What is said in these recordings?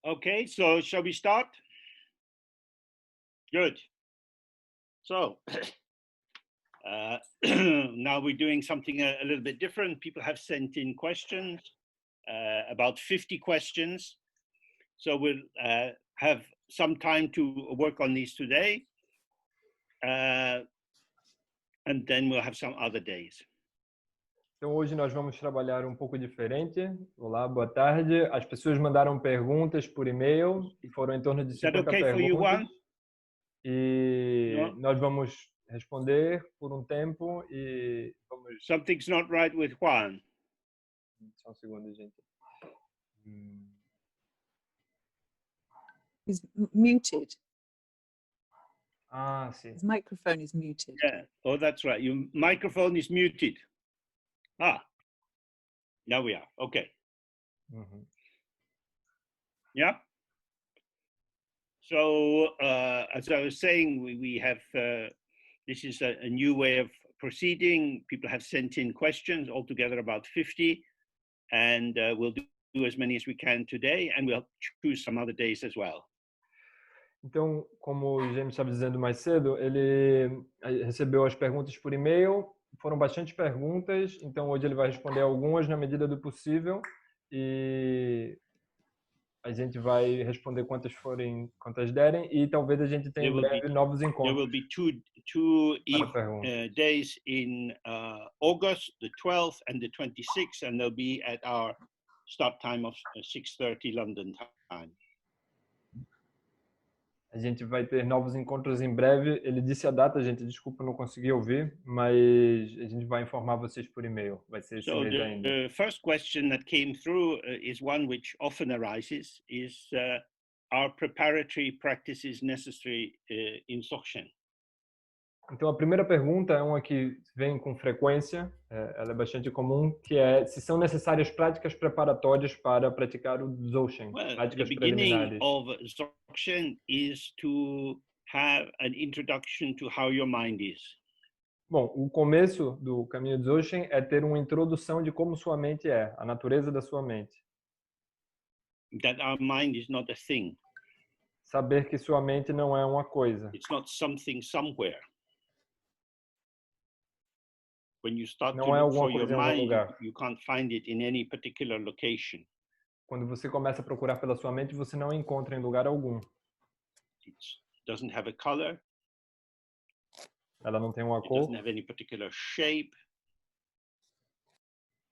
Okay, so shall we start? Good. So now we're doing something a little bit different. People have sent in questions, about 50 questions. So we'll have some time to work on these today. And then we'll have some other days. Então hoje nós vamos trabalhar um pouco diferente. Olá, boa tarde. As pessoas mandaram perguntas por e-mail e foram em torno de Is that 50 okay for you, perguntas. Juan? E No? nós vamos responder por um tempo e vamos... Something's not right with Juan. Só um segundo, gente. He's muted. Ah, sim. His microphone is muted. Yeah. Oh, that's right. Your microphone is muted. Ah, now we are. Okay. Uhum. Yeah. So as I was saying, we have, this is a new way of proceeding. People have sent in questions, altogether about 50, and we'll do as many as we can today, and we'll choose some other days as well. Então, como o James estava dizendo mais cedo, ele recebeu as perguntas por e-mail, foram bastante perguntas, então hoje ele vai responder algumas na medida do possível e a gente vai responder quantas derem e talvez a gente tenha em breve novos encontros. There will be two days in August, the 12th and the 26th, and they'll be at our start time of 6:30 London time. A gente vai ter novos encontros em breve. Ele disse a data, gente, desculpa, não consegui ouvir, mas a gente vai informar vocês por e-mail. Vai ser esse mês ainda. The first question that came through is one which often arises, is are preparatory practices necessary in Dzogchen? Então, a primeira pergunta é uma que vem com frequência, ela é bastante comum, que é se são necessárias práticas preparatórias para praticar o Dzogchen, práticas preliminares. The beginning of Dzogchen is to have an introduction to how your mind is. Bom, o começo do caminho de Dzogchen é ter uma introdução de como sua mente é, a natureza da sua mente. That our mind is not a thing. Saber que sua mente não é uma coisa. It's not something somewhere. When you start Não to é look alguma for your coisa em algum mind, lugar. you can't find it in any particular location. Quando você começa a procurar pela sua mente, você não encontra em lugar algum. It doesn't have a color. Ela não tem uma It cor. doesn't have any particular shape.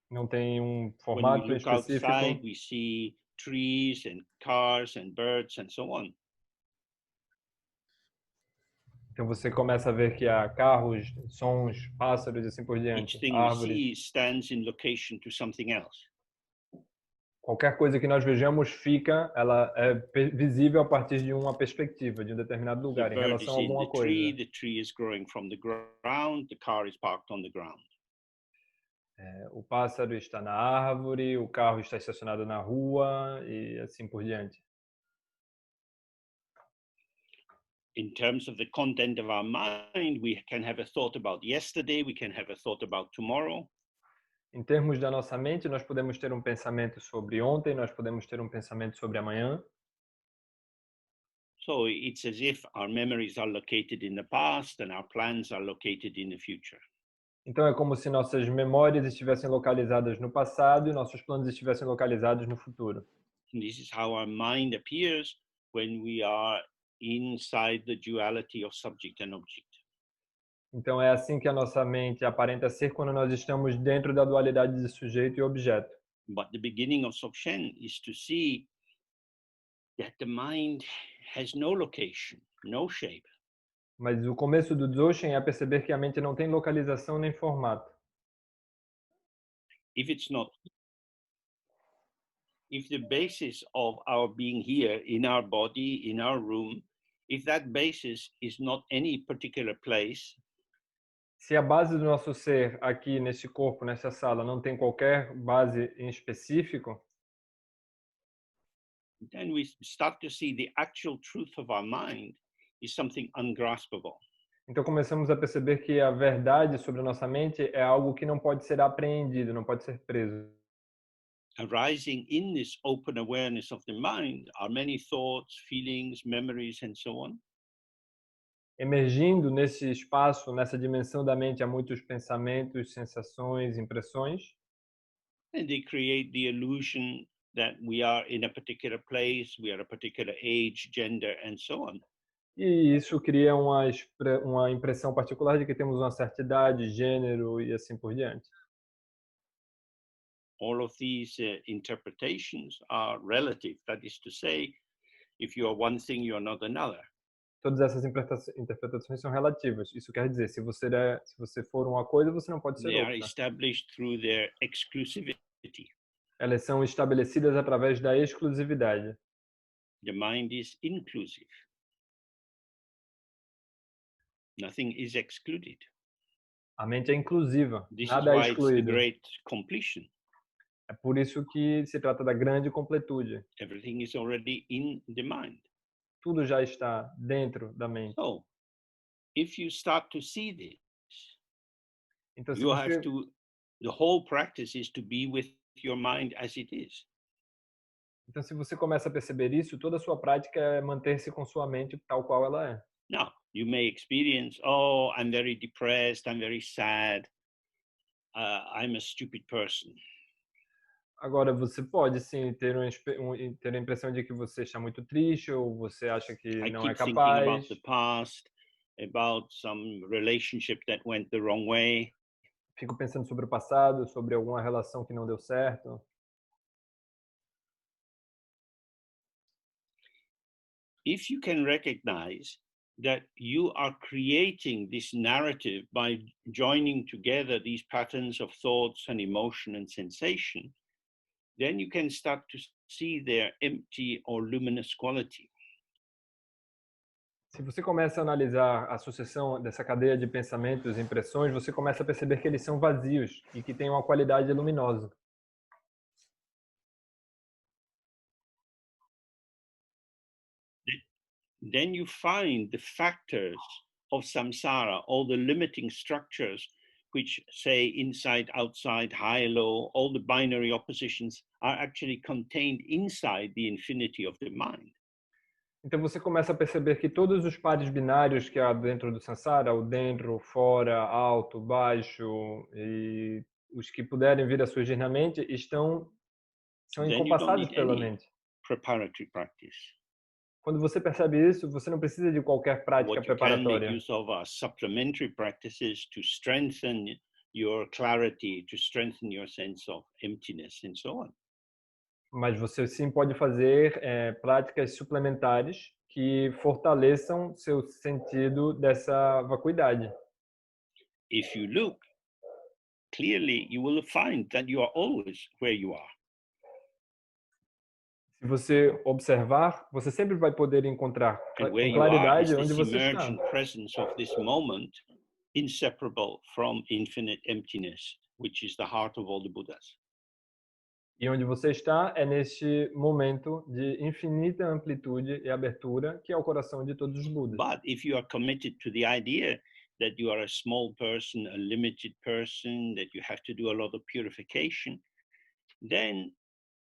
Não tem um When we formato look específico. outside, we see trees and cars and birds and so on. Então você começa a ver que há carros, sons, pássaros e assim por diante, Each thing árvores. we see stands in location to something else. Qualquer coisa que nós vejamos ela é visível a partir de uma perspectiva, de um determinado lugar, The em bird is relação a in alguma the coisa. tree is growing from the ground, the car is parked on the ground. O pássaro está na árvore, o carro está estacionado na rua e assim por diante. In terms of the content of our mind, we can have a thought about yesterday, we can have a thought about tomorrow. Em termos da nossa mente, nós podemos ter um pensamento sobre ontem, nós podemos ter um pensamento sobre amanhã. So it's as if our memories are located in the past and our plans are located in the future. Então é como se nossas memórias estivessem localizadas no passado e nossos planos estivessem localizados no futuro. And this is how our mind appears when we are inside the duality of subject and object. Então é assim que a nossa mente aparenta ser quando nós estamos dentro da dualidade de sujeito e objeto. But the beginning of Dzogchen is to see that the mind has no location, no shape. Mas o começo do Dzogchen é perceber que a mente não tem localização nem formato. If the basis of our being here in our body, in our room, if that basis is not any particular place, se a base do nosso ser aqui nesse corpo, nessa sala, não tem qualquer base em específico, then we start to see the actual truth of our mind is something ungraspable. Então começamos a perceber que a verdade sobre a nossa mente é algo que não pode ser apreendido, não pode ser preso. arising in this open awareness of the mind are many thoughts, feelings, memories, and so on. Emergindo nesse espaço, nessa dimensão da mente, há muitos pensamentos, sensações, impressões. And they create the illusion that we are in a particular place, we are a particular age, gender, and so on. E isso cria uma impressão particular de que temos uma certa idade, gênero e assim por diante. All of these interpretations are relative. That is to say, if you are one thing, you are not another. Todas essas interpretações são relativas. Isso quer dizer, se você for uma coisa, você não pode ser They are outra. established through their exclusivity. Elas são estabelecidas através da exclusividade. The mind is inclusive. Nothing is excluded. A mente é inclusiva, This is nada é why it's the excluído. great completion. É por isso que se trata da grande completude. Everything is already in the mind. Tudo já está dentro da mente. So, if you start to see this, Então, se you have você, to, the whole practice is to be with your mind as it is. então, se você começa a perceber isso, toda a sua prática é manter-se com sua mente tal qual ela é. Now, you may experience, oh, I'm very depressed, I'm very sad, I'm a stupid person. Agora, você pode sim ter ter a impressão de que você está muito triste ou você acha que I não é keep thinking about capaz. the past, about some relationship that went the wrong way. Fico pensando sobre o passado, sobre alguma relação que não deu certo. If you can recognize that you are creating this narrative by joining together these patterns of thoughts and emotion and sensation, then you can start to see their empty or luminous quality. Se você começa a analisar a sucessão dessa cadeia de pensamentos e impressões, você começa a perceber que eles são vazios e que têm uma qualidade luminosa. Then you find the factors of samsara, all the limiting structures, which say inside, outside, high, low, all the binary oppositions are actually contained inside the infinity of the mind. Então você começa a perceber que todos os pares binários que há dentro do samsara, o dentro, o fora, alto, baixo e os que puderem vir a surgir na mente, são Then you don't encompassados need pela any mente. preparatory practice. Quando você percebe isso, você não precisa de qualquer prática What you can make preparatória. use of are supplementary practices to strengthen your clarity, to strengthen your sense of emptiness, and so on. Mas você sim pode fazer práticas suplementares que fortaleçam seu sentido dessa vacuidade. If you look clearly, you will find that you are always where you are. Se você observar, você sempre vai poder encontrar And where com you are is claridade onde this você está. emergent presence of this moment, inseparable from infinite emptiness, which is the heart of all the Buddhas. E onde você está é neste momento de infinita amplitude e abertura, que é o coração de todos os Budas. But if you are committed to the idea that you are a small person, a limited person, that you have to do a lot of purification, then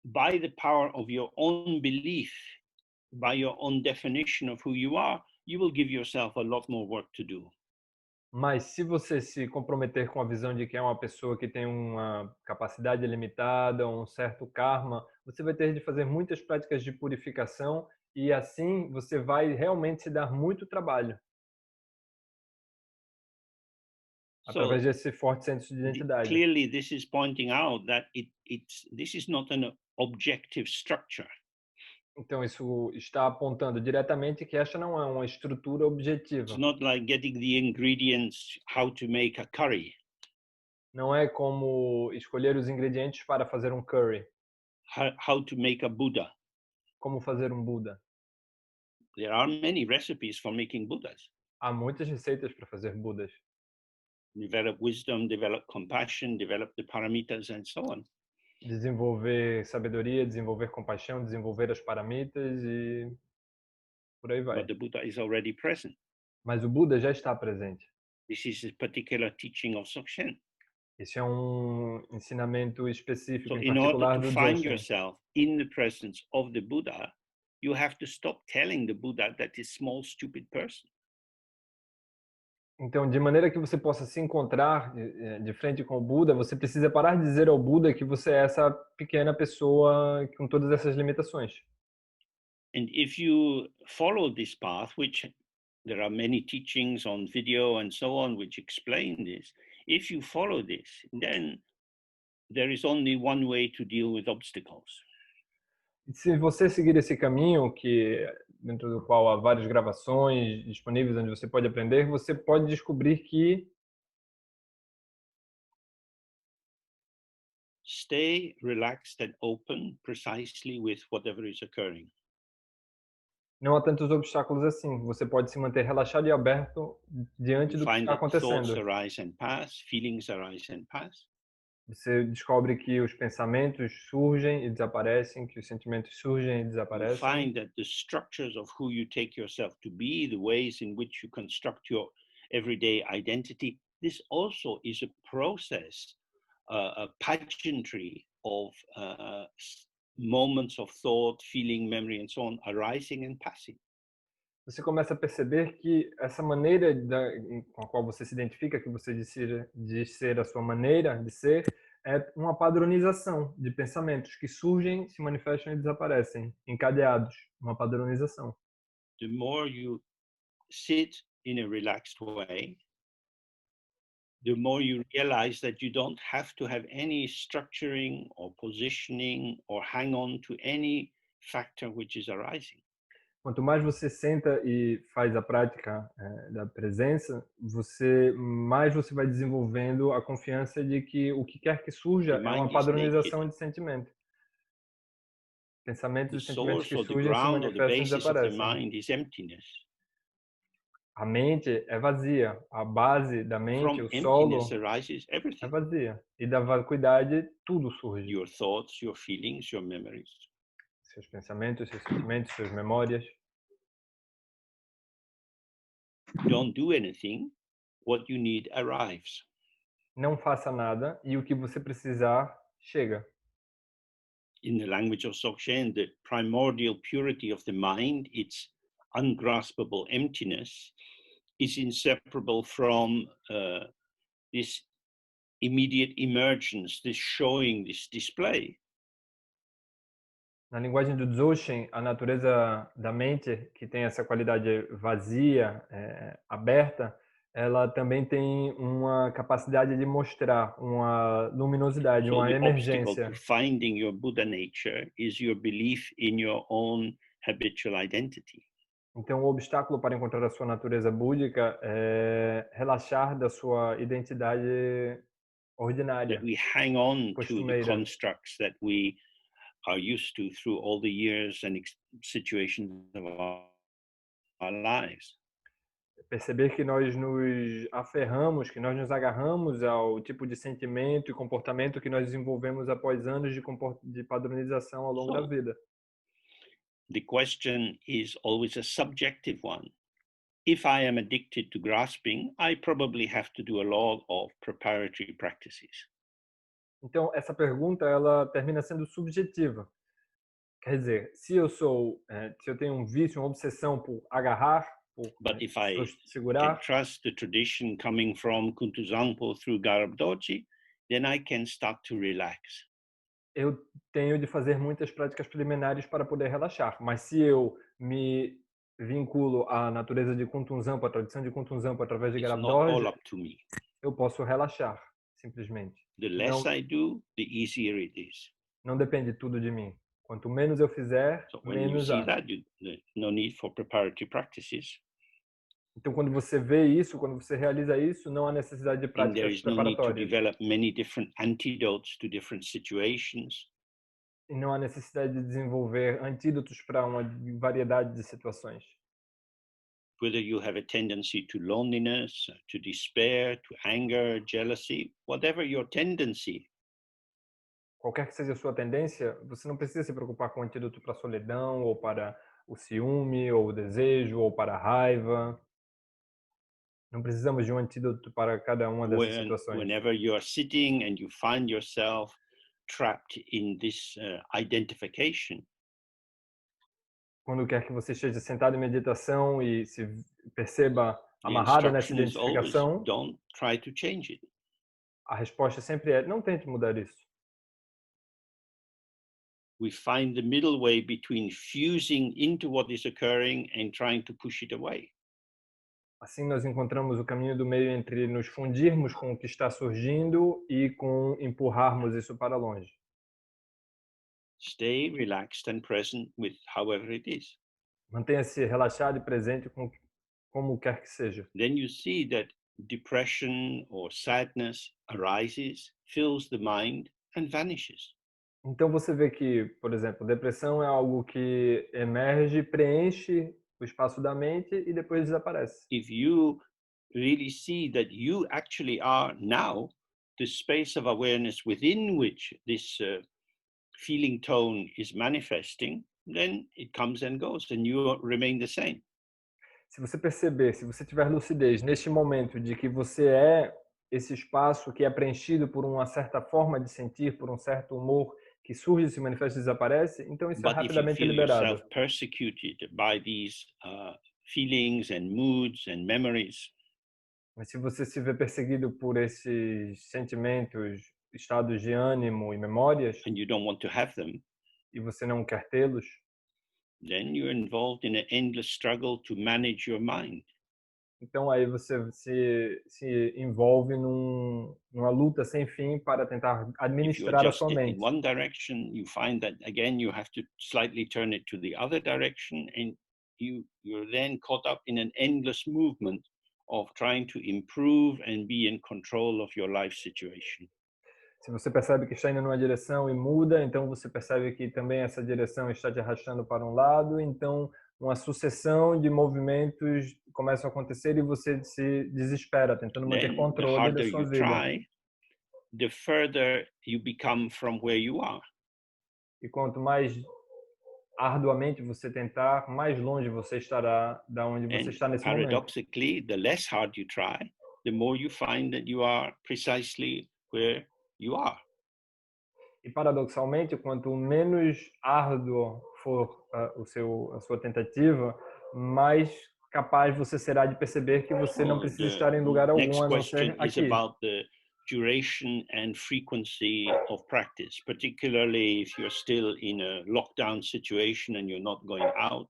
by the power of your own belief, by your own definition of who you will give yourself a lot more work to do. Mas se você se comprometer com a visão de que é uma pessoa que tem uma capacidade limitada, um certo karma, você vai ter de fazer muitas práticas de purificação e assim você vai realmente se dar muito trabalho. Através desse forte senso de identidade. Clearly, this is pointing out that this is not an objective structure. Então isso está apontando diretamente que esta não é uma estrutura objetiva. It's not like getting the ingredients how to make a curry. Não é como escolher os ingredientes para fazer um curry. How to make a Buddha. Como fazer um Buda. There are many recipes for making Buddhas. Há muitas receitas para fazer Budas. Develop wisdom, develop compassion, develop the paramitas and so on. Desenvolver sabedoria, desenvolver compaixão, desenvolver as paramitas e por aí vai. But the Buddha is already present. Mas o Buda já está presente. This is a particular teaching of Dzogchen. Esse é um ensinamento específico, So em in order particular to do find Dzogchen. yourself in the presence of the Buddha, you have to stop telling the Buddha that this small, stupid person. Então, de maneira que você possa se encontrar de frente com o Buda, você precisa parar de dizer ao Buda que você é essa pequena pessoa com todas essas limitações. And if you follow this path, which there are many teachings on video and so on which explain this, if you follow this, then there is only one way to deal with obstacles. E se você seguir esse caminho, que dentro do qual há várias gravações disponíveis onde você pode aprender, você pode descobrir que Stay relaxed and open precisely with whatever is occurring. não há tantos obstáculos assim. Você pode se manter relaxado e aberto diante You do que find está that thoughts acontecendo. arise and pass, feelings arise and pass. Você descobre que os pensamentos surgem e desaparecem, que os sentimentos surgem e You desaparecem. find that the structures of who you take yourself to be, the ways in which you construct your everyday identity, this also is a process, a pageantry of moments of thought, feeling, memory, and so on, arising and passing. Você começa a perceber que essa maneira com a qual você se identifica, que você diz ser a sua maneira de ser, é uma padronização de pensamentos que surgem, se manifestam e desaparecem, encadeados, uma padronização. The more you sit in a relaxed way, the more you realize that you don't have to have any structuring or positioning or hang on to any factor which is arising. Quanto mais você senta e faz a prática da presença, mais você vai desenvolvendo a confiança de que o que quer que surja The é uma mind is naked. padronização de sentimento. Pensamentos The e sentimentos source que or the surgem se ground or the manifestam e basis of the desaparecem. mind is emptiness. A mente é vazia. A base da mente, From o emptiness solo, arises é everything. vazia. E da vacuidade, tudo surge. Your thoughts, your feelings, your memories. Seus pensamentos, seus sentimentos, suas memórias. Don't do anything. What you need arrives. Não faça nada e o que você precisar, chega. In the language of Dzogchen, the primordial purity of the mind, its ungraspable emptiness, is inseparable from this immediate emergence, this showing, this display. Na linguagem do Dzogchen, a natureza da mente, que tem essa qualidade vazia, aberta, ela também tem uma capacidade de mostrar uma luminosidade, So uma the obstacle emergência. to finding your Buddha nature is your belief in your own habitual identity. Então, o obstáculo para encontrar a sua natureza búdica é relaxar da sua identidade ordinária, That we hang on to the costumeira. constructs that we are used to through all the years and situations of our lives. Perceber que nós nos aferramos, que nós nos agarramos ao tipo de sentimento e comportamento que nós desenvolvemos após anos de padronização ao longo da vida. The question is always a subjective one. If I am addicted to grasping, I probably have to do a lot of preparatory practices. Então, essa pergunta ela termina sendo subjetiva. Quer dizer, se eu tenho um vício, uma obsessão por agarrar, por But if I segurar, can trust the tradition coming from Kuntuzangpo through Garabdoji, then I can start to relax. eu tenho de fazer muitas práticas preliminares para poder relaxar. Mas se eu me vinculo à natureza de Kuntunzampo, à tradição de Kuntunzampo através de It's not all Garabdoji, up to me. eu posso relaxar, simplesmente. The less I do, the easier it is. Não depende tudo de mim. Quanto menos eu fizer, So when you menos see há. that, there's no need for preparatory practices. Então, quando você vê isso, quando você realiza isso, não há necessidade de And there práticas is no need to preparatórias. develop many different antidotes to different situations. E não há necessidade de desenvolver antídotos para uma variedade de situações. Whether you have a tendency to loneliness, to despair, to anger, jealousy, whatever your tendency, Qualquer que seja a sua tendência, você não precisa se preocupar com antídoto para a solidão, ou para o ciúme, ou o desejo, ou para a raiva. Não precisamos de um antídoto para cada uma dessas situações. Whenever you are sitting and you find yourself trapped in this identification, Quando quer que você esteja sentado em meditação e se perceba the amarrado nessa instruction is always identificação, don't try to change it. a resposta sempre é: não tente mudar isso. We find the middle way between fusing into what is occurring and trying to push it away. Assim nós encontramos o caminho do meio entre nos fundirmos com o que está surgindo e com empurrarmos isso para longe. Stay relaxed and present with however it is. Mantenha-se relaxado e presente com como quer que seja. Then you see that depression or sadness arises, fills the mind, and vanishes. Então você vê que, por exemplo, depressão é algo que emerge, preenche o espaço da mente e depois desaparece. If you really see that you actually are now the space of awareness within which this feeling tone is manifesting, then it comes and goes and you remain the same. Se você perceber, se você tiver lucidez neste momento de que você é esse espaço que é preenchido por uma certa forma de sentir, por um certo humor que surge, se manifesta e desaparece, então isso é But if you rapidamente feel liberado. yourself persecuted by these feelings and moods and memories, Mas se você se vê perseguido por esses sentimentos, estados de ânimo e memórias, and you don't want to have them, e você não quer tê-los, then you're involved in an endless struggle to manage your mind. então aí você se envolve numa luta sem fim para tentar If you administrar a adjust sua it in mente. one direction, you find that again you have to slightly turn it to the other direction, and you're then caught up in an endless movement of trying to improve and be in control of your life situation. Se você percebe que está indo numa direção e muda, então você percebe que também essa direção está te arrastando para um lado, então uma sucessão de movimentos começam a acontecer e você se desespera, tentando manter Then the controle da harder sua you vida. try, the further you become from where you are. E quanto mais arduamente você tentar, mais longe você estará da onde você And está nesse momento. paradoxically, the less hard you try, the more you find that you are precisely where you are. E paradoxalmente, quanto menos árduo for a sua tentativa, mais capaz você será de perceber que você não precisa The estar em lugar algum next a não question ser is aqui. about the duration and frequency of practice, particularly if you're still in a lockdown situation and you're not going out.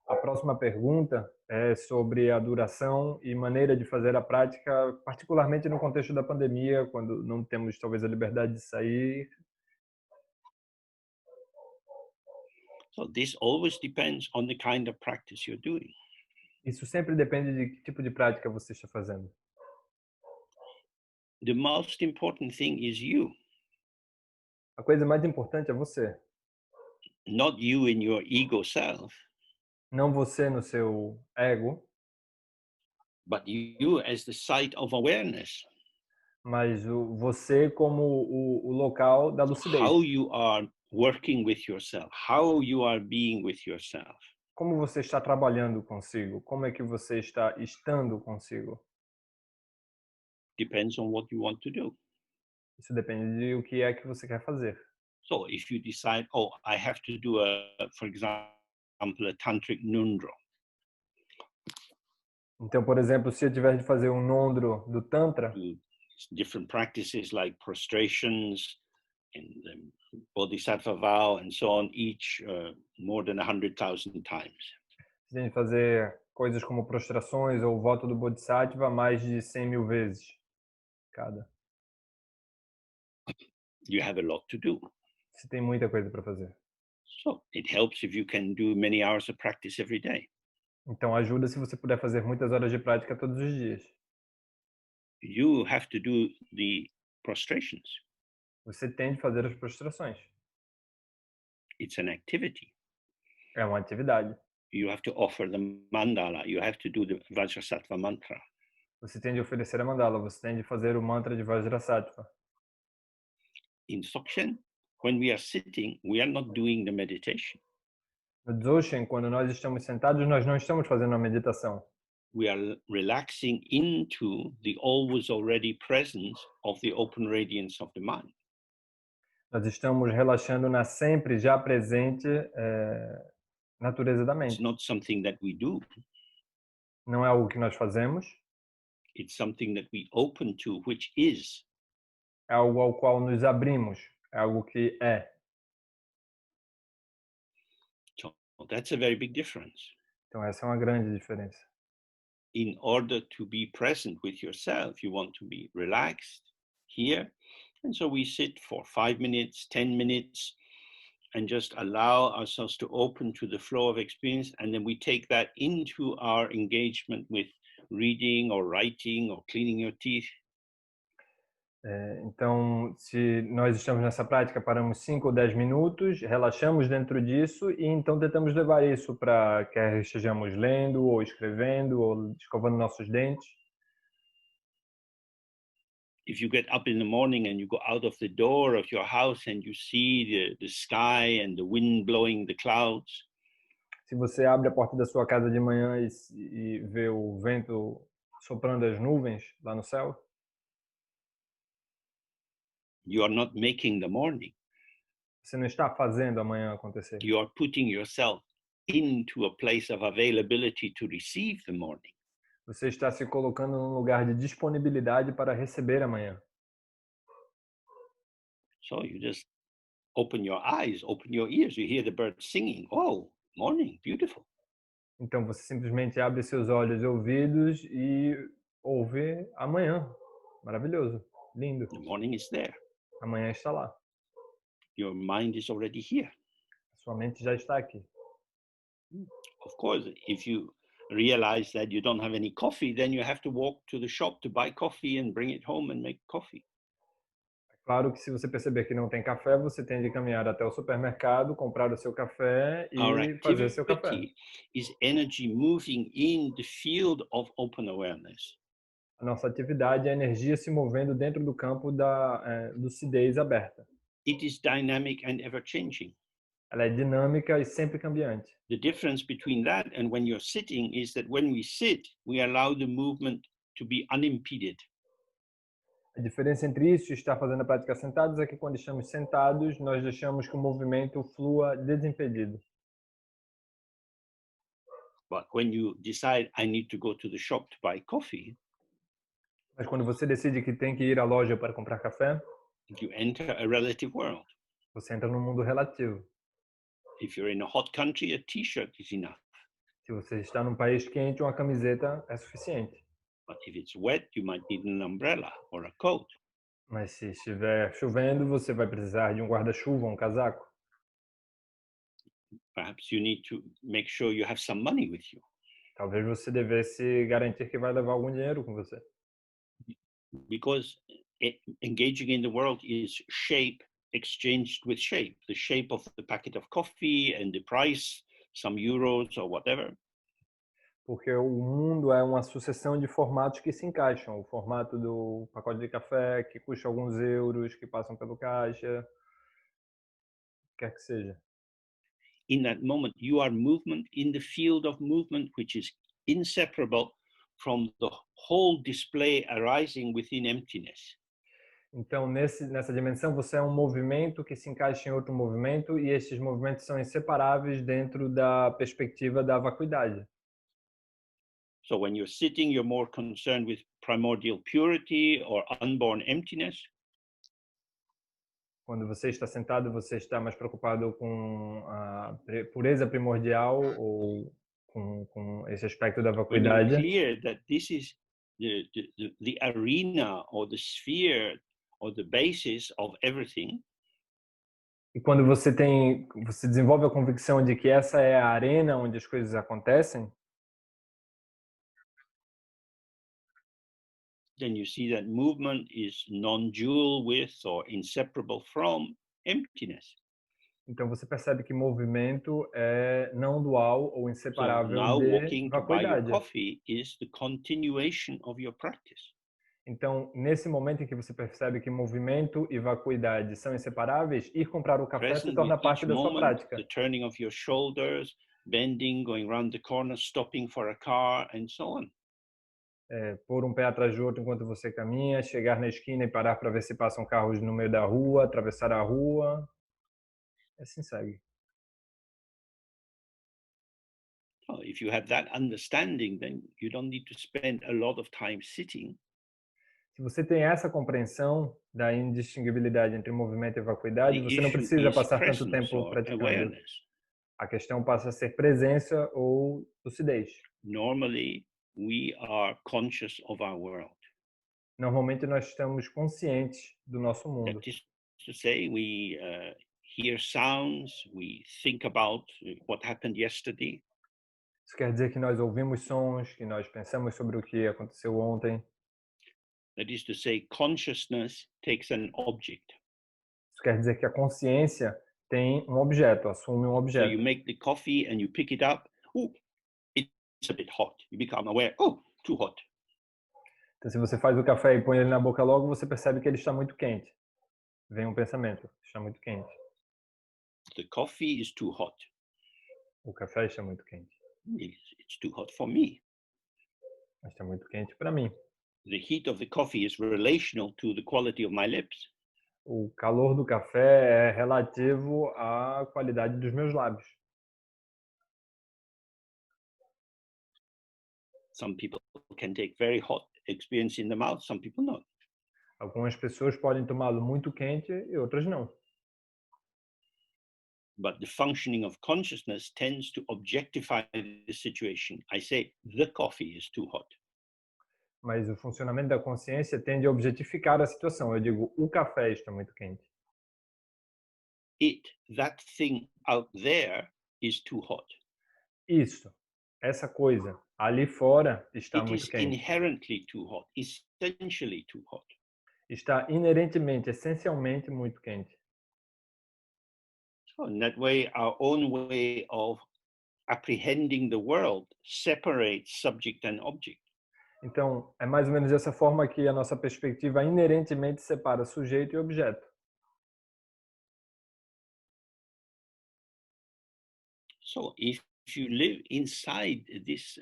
A próxima pergunta é sobre a duração e maneira de fazer a prática, particularmente no contexto da pandemia, quando não temos talvez a liberdade de sair. So this always depends on the kind of practice you're doing. Isso sempre depende de que tipo de prática você está fazendo. The most important thing is you, A coisa mais importante é você, not you in your ego self, não você no seu ego, but you as the site of awareness. mas você como o local da lucidez. How you are working with yourself, how you are being with yourself. Como você está trabalhando consigo? Como é que você está estando consigo? Depends on what you want to do. Isso depende de o que é que você quer fazer. So if you decide, oh, I have to do for example, a tantric ngondro. Então, por exemplo, se eu tiver de fazer um ngondro do Tantra, Do different practices like prostrations and the bodhisattva vow and so on, each more than 100,000 times. você tem de fazer coisas como prostrações ou o voto do Bodhisattva mais de 100.000 vezes cada. You have a lot to do. Você tem muita coisa para fazer. So it helps if you can do many hours of practice every day. Então, ajuda se você puder fazer muitas horas de prática todos os dias. You have to do the prostrations. Você tem de fazer as prostrações. It's an activity. É uma atividade. You have to offer the mandala. You have to do the Vajrasattva mantra. Você tem de oferecer a mandala. Você tem de fazer o mantra de Vajrasattva. In Dzogchen, when we are sitting, we are not doing the meditation. No Dzogchen, quando nós estamos sentados, nós não estamos fazendo a meditação. we are relaxing into the always already presence of the open radiance of the mind. Nós estamos relaxando na sempre já presente natureza da It's mente. not something that we do. Não é algo que nós fazemos, It's something that we open to, which is. é algo ao qual nos abrimos, é algo que é. So that's a very big difference. Então essa é uma grande diferença. In order to be present with yourself, you want to be relaxed here. And so we sit for 5 minutes, 10 minutes, and just allow ourselves to open to the flow of experience. And then we take that into our engagement with reading or writing or cleaning your teeth. Então, se nós estamos nessa prática, paramos 5 ou 10 minutos, relaxamos dentro disso e então tentamos levar isso para quer estejamos lendo ou escrevendo ou escovando nossos dentes. If you get up in the morning and you go out of the door of your house and you see the sky and the wind blowing the clouds, Se você abre a porta da sua casa de manhã e vê o vento soprando as nuvens lá no céu, you are not making the morning. você não está fazendo amanhã acontecer. You are putting yourself into a place of availability to receive the morning. Você está se colocando num lugar de disponibilidade para receber amanhã. So you just open your eyes, open your ears, you hear the birds singing. Oh, morning, beautiful. Então você simplesmente abre seus olhos e ouvidos e ouve amanhã. Maravilhoso, lindo. The morning is there. Amanhã está lá. Your mind is already here. Sua mente já está aqui. Of course, if you realize that you don't have any coffee, then you have to walk to the shop to buy coffee and bring it home and make coffee. Claro que se você perceber que não tem café, você tem de caminhar até o supermercado, comprar o seu café Our e fazer seu café. activity is energy moving in the field of open awareness. A nossa atividade é a energia se movendo dentro do campo da lucidez aberta. It is dynamic and ever changing. Ela é dinâmica e sempre cambiante. The difference between that and when you're sitting is that when we sit, we allow the movement to be unimpeded. A diferença entre isso e estar fazendo a prática sentados é que quando estamos sentados, nós deixamos que o movimento flua desimpedido. But when you decide, I need to go to the shop to buy coffee, Mas quando você decide que tem que ir à loja para comprar café, you enter a relative world. você entra no mundo relativo. If you're in a hot country, a t-shirt is enough. Se você está num país quente, uma camiseta é suficiente. But if it's wet, you might need an umbrella or a coat. Mas se estiver chovendo, você vai precisar de um guarda-chuva, um casaco. Perhaps you need to make sure you have some money with you. Talvez você devesse garantir que vai levar algum dinheiro com você. Because engaging in the world is shape exchanged with shape. The shape of the packet of coffee and the price, some euros or whatever. Porque o mundo é uma sucessão de formatos que se encaixam. O formato do pacote de café, que custa alguns euros, que passam pelo caixa, quer que seja. In that moment, you are movement in the field of movement, which is inseparable from the whole display arising within emptiness. Então, nessa dimensão, você é um movimento que se encaixa em outro movimento e esses movimentos são inseparáveis dentro da perspectiva da vacuidade. So when you're sitting, you're more concerned with primordial purity or unborn emptiness. Quando você está sentado, você está mais preocupado com a pureza primordial ou com esse aspecto da When you're vacuidade. clear that this is the arena or the sphere or the basis of everything, E quando você desenvolve a convicção de que essa é a arena onde as coisas acontecem, then you see that movement is non-dual with or inseparable from emptiness. então você percebe que movimento é não dual ou So inseparável now de walking to buy your vacuidade. coffee is the continuation of your practice. Então, nesse momento em que você percebe que movimento e vacuidade são inseparáveis, ir comprar o café se Present torna with parte each da sua moment, prática. the turning of your shoulders, bending, going round the corner, stopping for a car, and so on. pôr um pé atrás do outro enquanto você caminha, chegar na esquina e parar para ver se passam carros no meio da rua, atravessar a rua. Assim segue. Oh, if you have that understanding, then you don't need to spend a lot of time sitting. Se você tem essa compreensão da indistinguibilidade entre movimento e vacuidade, The você não issue precisa is passar tanto presence tempo or praticando. awareness. A questão passa a ser presença ou lucidez. Normally, we are conscious of our world. Normalmente nós estamos conscientes do nosso mundo. That is to say, we hear sounds, we think about what happened yesterday. Isso quer dizer que nós ouvimos sons, que nós pensamos sobre o que aconteceu ontem. That is to say, consciousness takes an object. Isso quer dizer que a consciência tem um objeto, assume um So objeto. you make the coffee and you pick it up. Oh, it's a bit hot. You become aware. Oh, too hot. Então, se você faz o café e põe ele na boca logo, você percebe que ele está muito quente. Vem um pensamento, está muito quente. The coffee is too hot. O café está muito quente. It's too hot for me. Mas está muito quente para mim. The heat of the coffee is relational to the quality of my lips. O calor do café é relativo à qualidade dos meus lábios. Some people can take very hot experience in the mouth, some people not. Algumas pessoas podem tomá-lo muito quente e outras não. But the functioning of consciousness tends to objectify the situation. I say, the coffee is too hot. Mas o funcionamento da consciência tende a objetificar a situação. Eu digo, o café está muito quente. That thing out there is too hot. Isso, essa coisa ali fora está It muito is quente. inherently too hot, essentially too hot. Está inerentemente, essencialmente muito quente. So in that way, our own way of apprehending the world separates subject and object. Então, é mais ou menos dessa forma que a nossa perspectiva inerentemente separa sujeito e objeto. So if you live inside this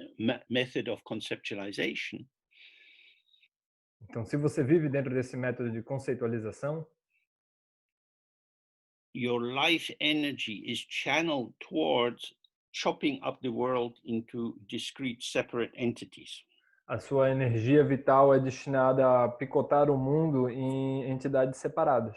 method of conceptualization, Então, se você vive dentro desse método de conceitualização, your life energy is channeled towards chopping up the world into discrete, separate entities. a sua energia vital é destinada a picotar o mundo em entidades separadas.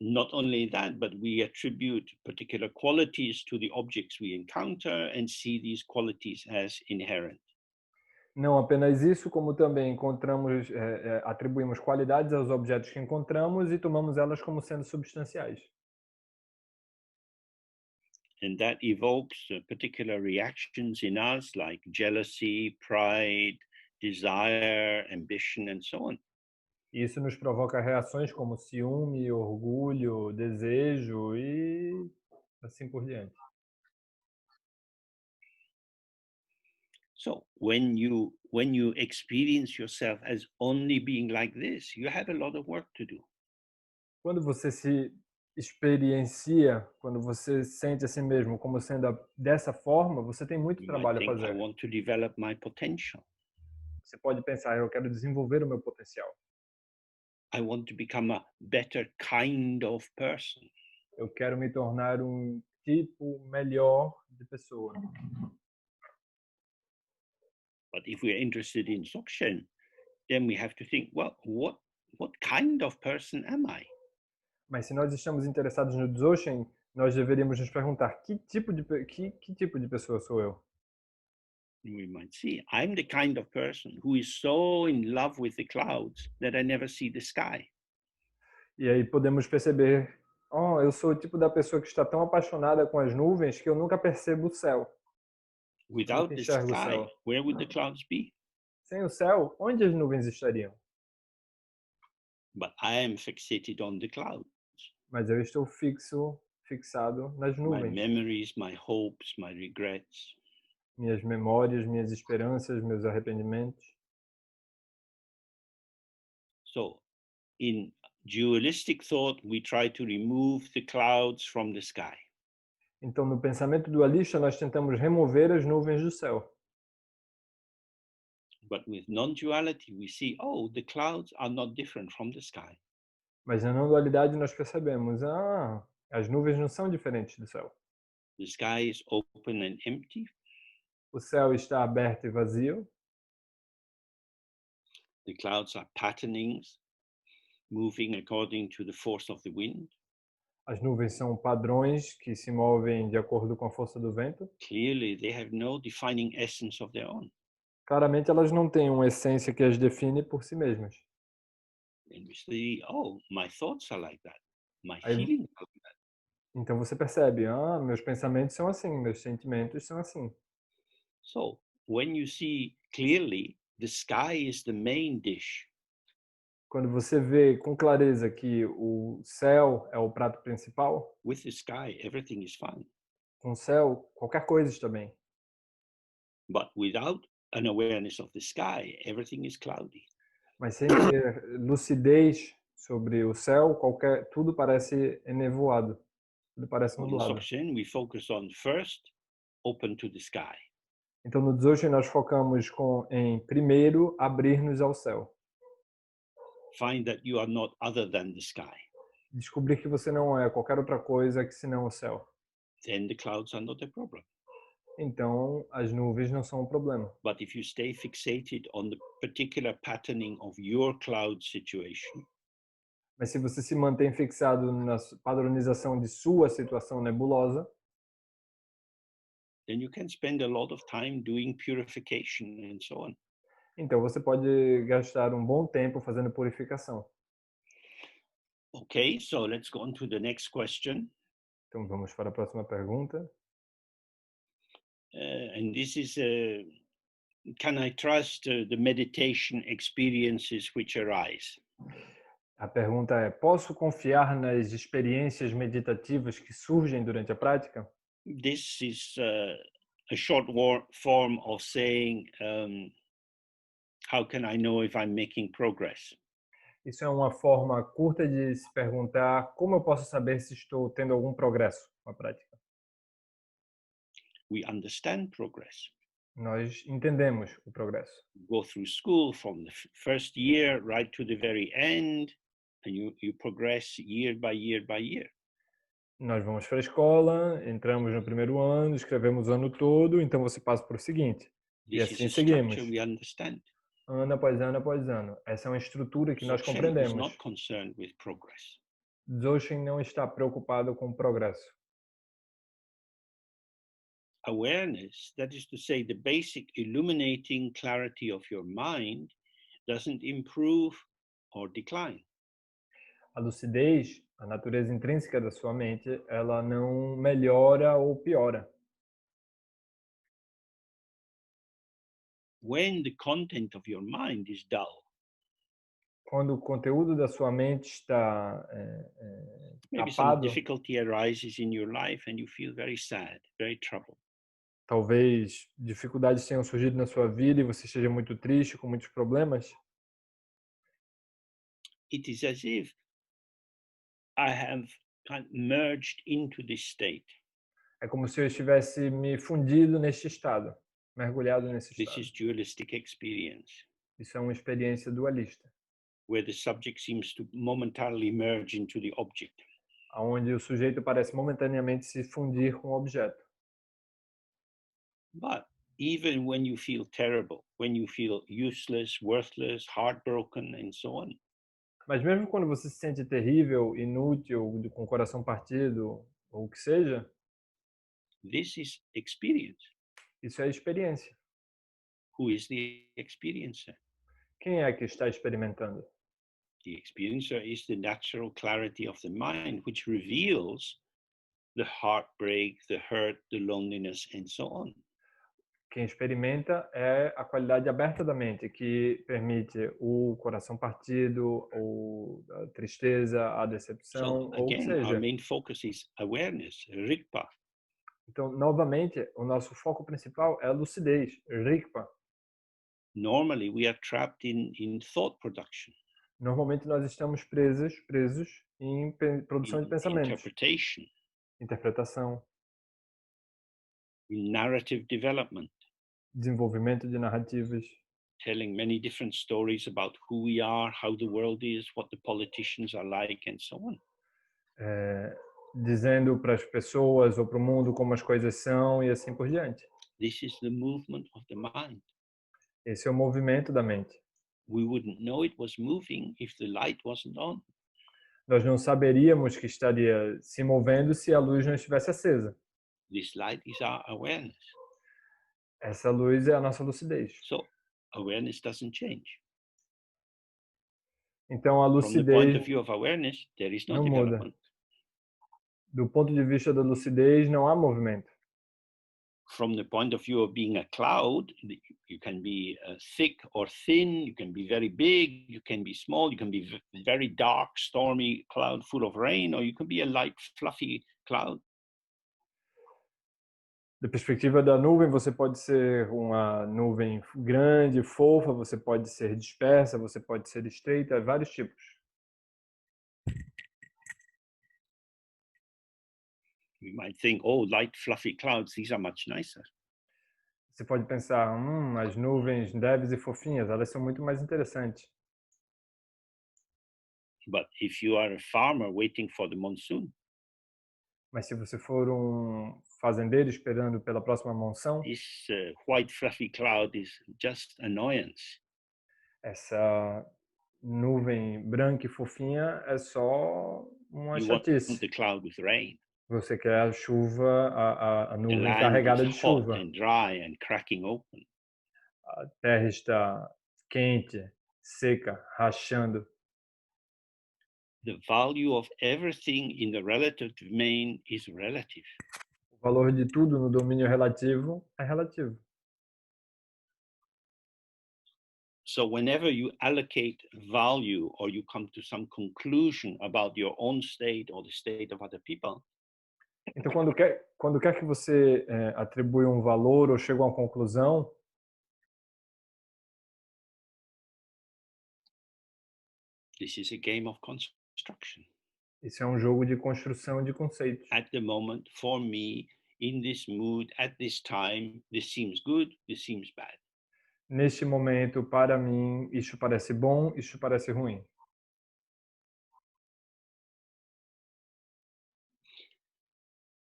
Not only that, but we attribute particular qualities to the objects we encounter and see these qualities as inherent. Não apenas isso, como também atribuímos qualidades aos objetos que encontramos e tomamos elas como sendo substanciais. And that evokes particular reactions in us like jealousy, pride, desire, ambition, and so on. E isso nos provoca reações como ciúme, orgulho, desejo e assim por diante. So when you experience yourself as only being like this, you have a lot of work to do. Quando você se experiencia, quando você sente a si mesmo como sendo dessa forma, você tem muito You might trabalho a think, I fazer. want to develop my potential. Você pode pensar, eu quero desenvolver o meu potencial. I want to become a better kind of person. Eu quero me tornar um tipo melhor de pessoa. But if we're interested in Dzogchen, then we have to think, well, what kind of person am I? Mas se nós estamos interessados no Dzogchen, nós deveríamos nos perguntar que tipo de pessoa sou eu? We might see, I'm the kind of person who is so in love with the clouds that I never see the sky. E aí podemos perceber, eu sou o tipo da pessoa que está tão apaixonada com as nuvens que eu nunca percebo o céu. Without Nunca the enxergo o sky, céu. where would the clouds be? Sem o céu, onde as nuvens estariam? But I am fixated on the clouds. Mas eu estou fixado nas My nuvens. memories, my hopes, my regrets. Minhas memórias, minhas esperanças, meus arrependimentos. So in dualistic thought, we try to remove the clouds from the sky. Então, no pensamento dualista, nós tentamos remover as nuvens do céu. But with non-duality, we see, oh, the clouds are not different from the sky. Mas na não dualidade nós percebemos, as nuvens não são diferentes do céu. The sky is open and empty. O céu está aberto e vazio. The clouds are patternings, moving according to the force of the wind. As nuvens são padrões que se movem de acordo com a força do vento. Clearly, they have no defining essence of their own. Claramente, elas não têm uma essência que as define por si mesmas. And we see, oh, my thoughts are like that. My Aí- feelings are like that. Então você percebe, meus pensamentos são assim, meus sentimentos são assim. So when you see clearly, the sky is the main dish. Quando você vê com clareza que o céu é o prato principal, With the sky, everything is fine. com o céu, qualquer coisa está bem. But without an awareness of the sky, everything is cloudy. Mas sem ter lucidez sobre o céu, tudo parece enevoado, tudo parece So in nublado. Dzogchen, we focus on first, open to the sky. Então no Dzogchen nós focamos em primeiro abrir-nos ao céu. Find that you are not other than the sky. Descobrir que você não é qualquer outra coisa que senão o céu. Then the clouds are not a problem. Então as nuvens não são um problema. But if you stay fixated on the particular patterning of your cloud situation, Mas se você se mantém fixado na padronização de sua situação nebulosa, then you can spend a lot of time doing purification and so on. então você pode gastar um bom tempo fazendo purificação. Okay, so let's go on to the next question. Então vamos para a próxima pergunta. And this is, can I trust the meditation experiences which arise? A pergunta é: posso confiar nas experiências meditativas que surgem durante a prática? This is a short form of saying, how can I know if I'm making progress? Isso é uma forma curta de se perguntar como eu posso saber se estou tendo algum progresso com a prática. We understand progress. Nós entendemos o progresso. Go through school from the first year right to the very end, and you progress year by year by year. Nós vamos para a escola, entramos no primeiro ano, escrevemos o ano todo, então você passa para o seguinte. E This assim is a seguimos, structure we understand. ano após ano após ano. Essa é uma estrutura que nós Dzogchen is compreendemos. not concerned with progress. Dzogchen não está preocupado com o progresso. Awareness, that is to say, the basic illuminating clarity of your mind, doesn't improve or decline. A lucidez, a natureza intrínseca da sua mente, ela não melhora ou piora. When the content of your mind is dull, Quando o conteúdo da sua mente está maybe some tapado, difficulty arises in your life and you feel very sad, very troubled. talvez dificuldades tenham surgido na sua vida e você esteja muito triste, com muitos problemas, It is as if I have kind of merged into this state. é como se eu estivesse me fundido neste estado, mergulhado nesse This estado. is dualistic experience, Isso é uma experiência dualista, where the subject seems to momentarily merge into the object. onde o sujeito parece momentaneamente se fundir com o objeto. But even when you feel terrible, when you feel useless, worthless, heartbroken, and so on, Mas mesmo quando você se sente terrível, inútil, com o coração partido, ou o que seja, this is experience. isso é experiência. Who is the experiencer? Quem é que está experimentando? The experiencer is the natural clarity of the mind, which reveals the heartbreak, the hurt, the loneliness, and so on. Quem experimenta é a qualidade aberta da mente, que permite o coração partido, ou a tristeza, a decepção, So ou o que again, our seja. main focus is awareness, rigpa. Então, novamente, o nosso foco principal é a lucidez, rigpa. Normally, we are trapped in thought production, Normalmente nós estamos presos em produção de in pensamentos, interpretation, interpretação. in narrative development, desenvolvimento de narrativas, telling many different stories about who we are, how the world is, what the politicians are like, and so on. dizendo para as pessoas ou para o mundo como as coisas são e assim por diante. This is the movement of the mind. Esse é o movimento da mente. We wouldn't know it was moving if the light wasn't on. Nós não saberíamos que estaria se movendo se a luz não estivesse acesa. This light is our awareness. Essa luz é a nossa lucidez. So awareness doesn't change. Então a From the point lucidez of view of awareness, there is no não muda. development. Do ponto de vista da lucidez, não há movimento. From the point of view of being a cloud, you can be thick or thin, you can be very big, you can be small, you can be very dark, stormy cloud full of rain, or you can be a light, fluffy cloud. Da perspectiva da nuvem, você pode ser uma nuvem grande, fofa, você pode ser dispersa, você pode ser estreita, vários tipos. You might think, oh, light, fluffy clouds, these are much nicer. Você pode pensar, as nuvens leves e fofinhas, elas são muito mais interessantes. But if you are a farmer waiting for the monsoon, Mas se você for um fazendeiro esperando pela próxima monção, this white, fluffy cloud is just annoyance. essa nuvem branca e fofinha é só uma You want chatice. the cloud with rain. Você quer a chuva, a The nuvem land carregada de is hot chuva. and dry and cracking open. A terra está quente, seca, rachando. The value of everything in the relative domain is relative. O valor de tudo no domínio relativo é relativo. So whenever you allocate value or you come to some conclusion about your own state or the state of other people, Então, quando quer que você atribui um valor ou chega a uma conclusão, this is a game of construction. isso é um jogo de construção de conceitos. At the moment, for me, in this mood, at this time, this seems good, this seems bad. Neste momento, para mim, isso parece bom, isso parece ruim.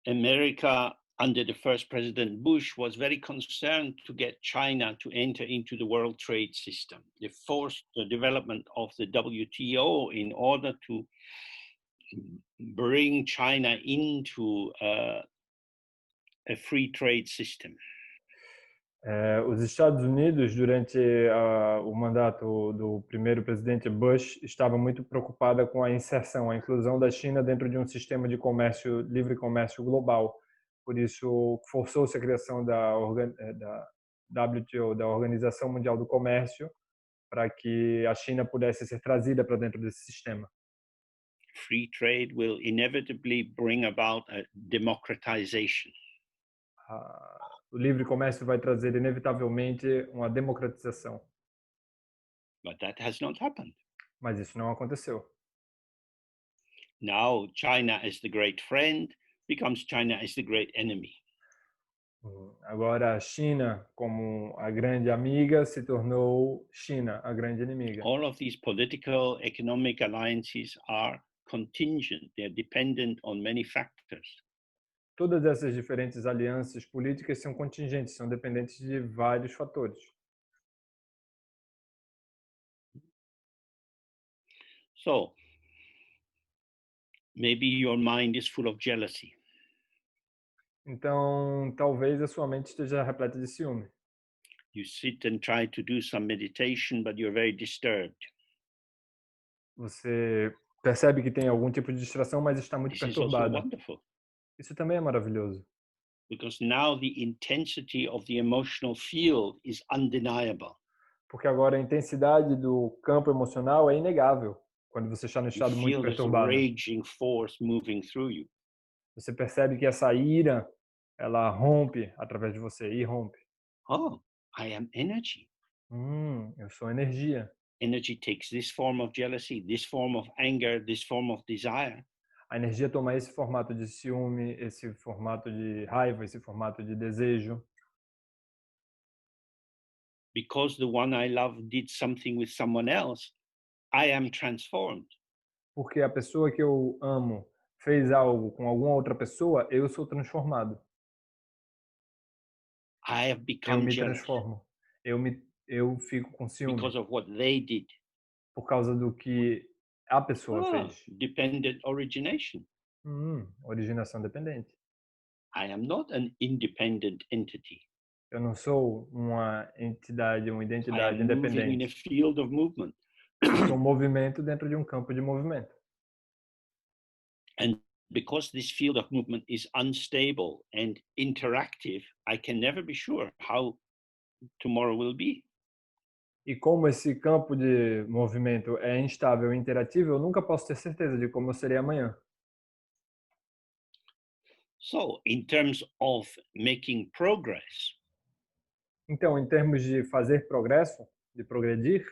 America, under the first President Bush, was very concerned to get China to enter into the World Trade System. They forced the development of the WTO in order to bring China into a free trade system. Os Estados Unidos, durante o mandato do primeiro presidente Bush, estava muito preocupada com a inserção, a inclusão da China dentro de um sistema de comércio, livre comércio global. Por isso, forçou-se a criação da WTO, da Organização Mundial do Comércio, para que a China pudesse ser trazida para dentro desse sistema. Free trade will inevitably bring about a democratization. O livre comércio vai trazer inevitavelmente uma democratização. But that has not happened. Mas isso não aconteceu. Now China as the great friend becomes China as the great enemy. Agora a China, como a grande amiga, se tornou China, a grande inimiga. All of these political, economic alliances are contingent. They're dependent on many factors. Todas essas diferentes alianças políticas são contingentes, são dependentes de vários fatores. So, maybe your mind is full of jealousy. Então, talvez a sua mente esteja repleta de ciúme. You sit and try to do some meditation, but you're very disturbed. Você percebe que tem algum tipo de distração, mas está muito This is also perturbada. wonderful, Isso também é maravilhoso. because now the intensity of the emotional field is undeniable. Porque agora a intensidade do campo emocional é inegável quando você está no You estado muito feel this perturbado. raging force moving through you. Você percebe que essa ira, ela rompe através de você, e rompe. Oh, I am energy. Eu sou energia. Energy takes this form of jealousy, this form of anger, this form of desire. A energia toma esse formato de ciúme, esse formato de raiva, esse formato de desejo. Because the one I love did something with someone else, I am transformed. Porque a pessoa que eu amo fez algo com alguma outra pessoa, eu sou transformado. I have Eu become me jealous transformo. Eu fico com ciúme because of what they did. por causa do que a pessoa fez. Dependent origination. Originação dependente. I am not an independent entity. Eu não sou uma entidade, uma I identidade am moving in a independente. field of movement. Eu sou um movimento dentro de um campo de movimento. And because this field of movement is unstable and interactive, I can never be sure how tomorrow will be. E como esse campo de movimento é instável e interativo, eu nunca posso ter certeza de como eu serei amanhã. So, in terms of making progress, Então, em termos de fazer progresso, de progredir,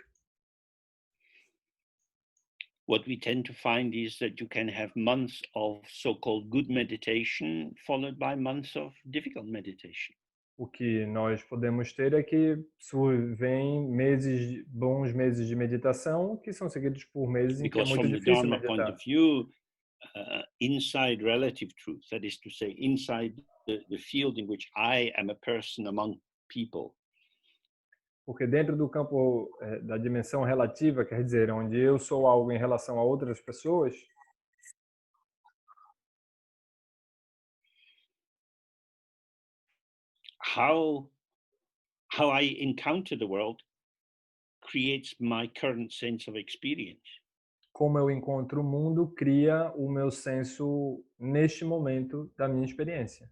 what we tend to find is that you can have months of so-called good meditation followed by months of difficult meditation. o que nós podemos ter é que vem meses, bons meses de meditação, que são seguidos por meses em que é Because muito from the difícil Dharma point meditar. of view, inside relative truth, that is to say, inside the field in which I am a person among people, Porque dentro do campo da dimensão relativa, quer dizer, onde eu sou algo em relação a outras pessoas, how I encounter the world creates my current sense of experience. como eu encontro o mundo cria o meu senso neste momento da minha experiência,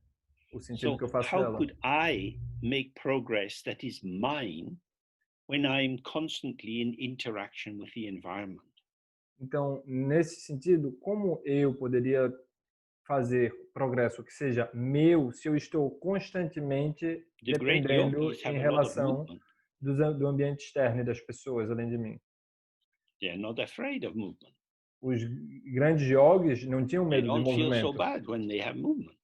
o sentido que eu So faço how dela. could I make progress that is mine when I'm constantly in interaction with the environment? Então, nesse sentido, como eu poderia fazer progresso que seja meu se eu estou constantemente The great dependendo yogis em have a lot of relação movement. do ambiente externo e das pessoas além de mim? They are not afraid of movement. Os grandes yogis não tinham They medo de don't feel so movimento. bad when they have movement.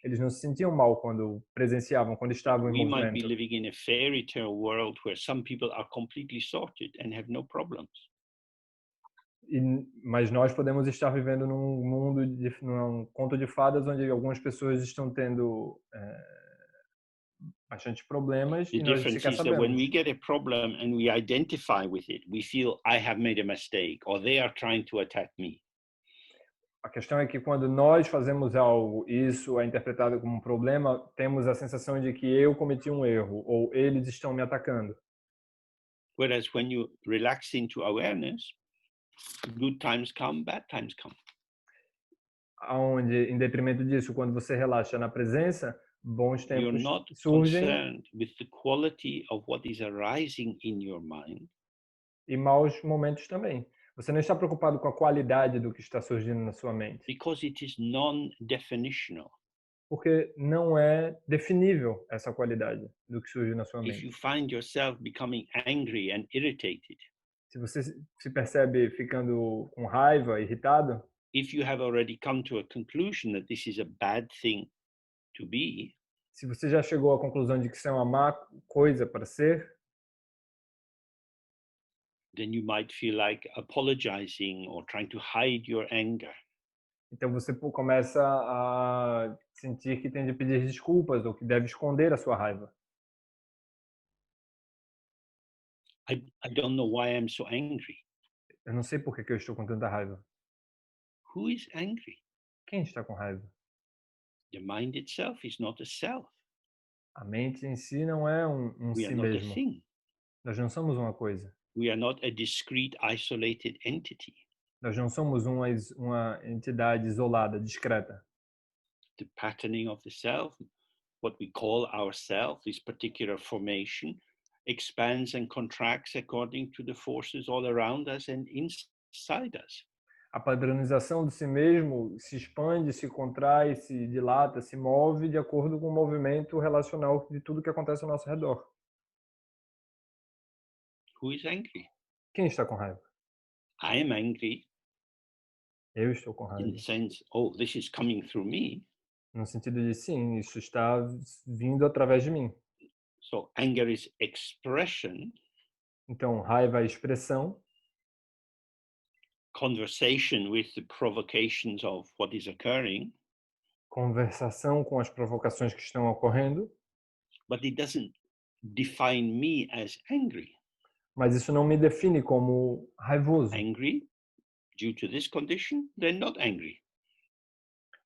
Eles não se sentiam mal quando presenciavam, quando estavam em We might be movimento. living in a fairy tale world where some people are completely sorted and have no problems. Mas nós podemos estar vivendo num mundo, num conto de fadas, onde algumas pessoas estão tendo bastante problemas The e nós difference sequer is that when sabemos. we get a problem and we identify with it, we feel I have made a mistake or they are trying to attack me. A questão é que quando nós fazemos algo, isso é interpretado como um problema, temos a sensação de que eu cometi um erro ou eles estão me atacando. Whereas when you relax into awareness, good times come, bad times come. Aonde, em detrimento disso, quando você relaxa na presença, bons You're tempos not surgem concerned with the quality of what is arising in your mind. e maus momentos também. Você não está preocupado com a qualidade do que está surgindo na sua mente, Because it is non-definitional. porque não é definível essa qualidade do que surge na sua If mente. you find yourself becoming angry and irritated, Se você se percebe ficando com raiva, irritado, if you have already come to a conclusion that this is a bad thing to be, se você já chegou à conclusão de que isso é uma má coisa para ser, then you might feel like apologizing or trying to hide your anger. então você começa a sentir que tem de pedir desculpas ou que deve esconder a sua raiva. I don't know why I'm so angry. Eu não sei por que eu estou com tanta raiva. Who is angry? Quem está com raiva? The mind itself is not a self. A mente em si não é um We si are not a mesmo. thing. Nós não somos uma coisa. We are not a discrete, isolated entity. Nós não somos uma entidade isolada, discreta. The patterning of the self, what we call ourself, this particular formation, expands and contracts according to the forces all around us and inside us. A padronização de si mesmo se expande, se contrai, se dilata, se move de acordo com o movimento relacional de tudo que acontece ao nosso redor. Who is angry? Quem está com raiva? I am angry Eu estou com in raiva. the sense, oh, this is coming through me. No sentido de sim, isso está vindo através de mim. So anger is expression, Então, raiva é expressão, conversation with the provocations of what is occurring, conversação com as provocações que estão ocorrendo, but it doesn't define me as angry. mas isso não me define como raivoso. Angry due to this condition, then not angry.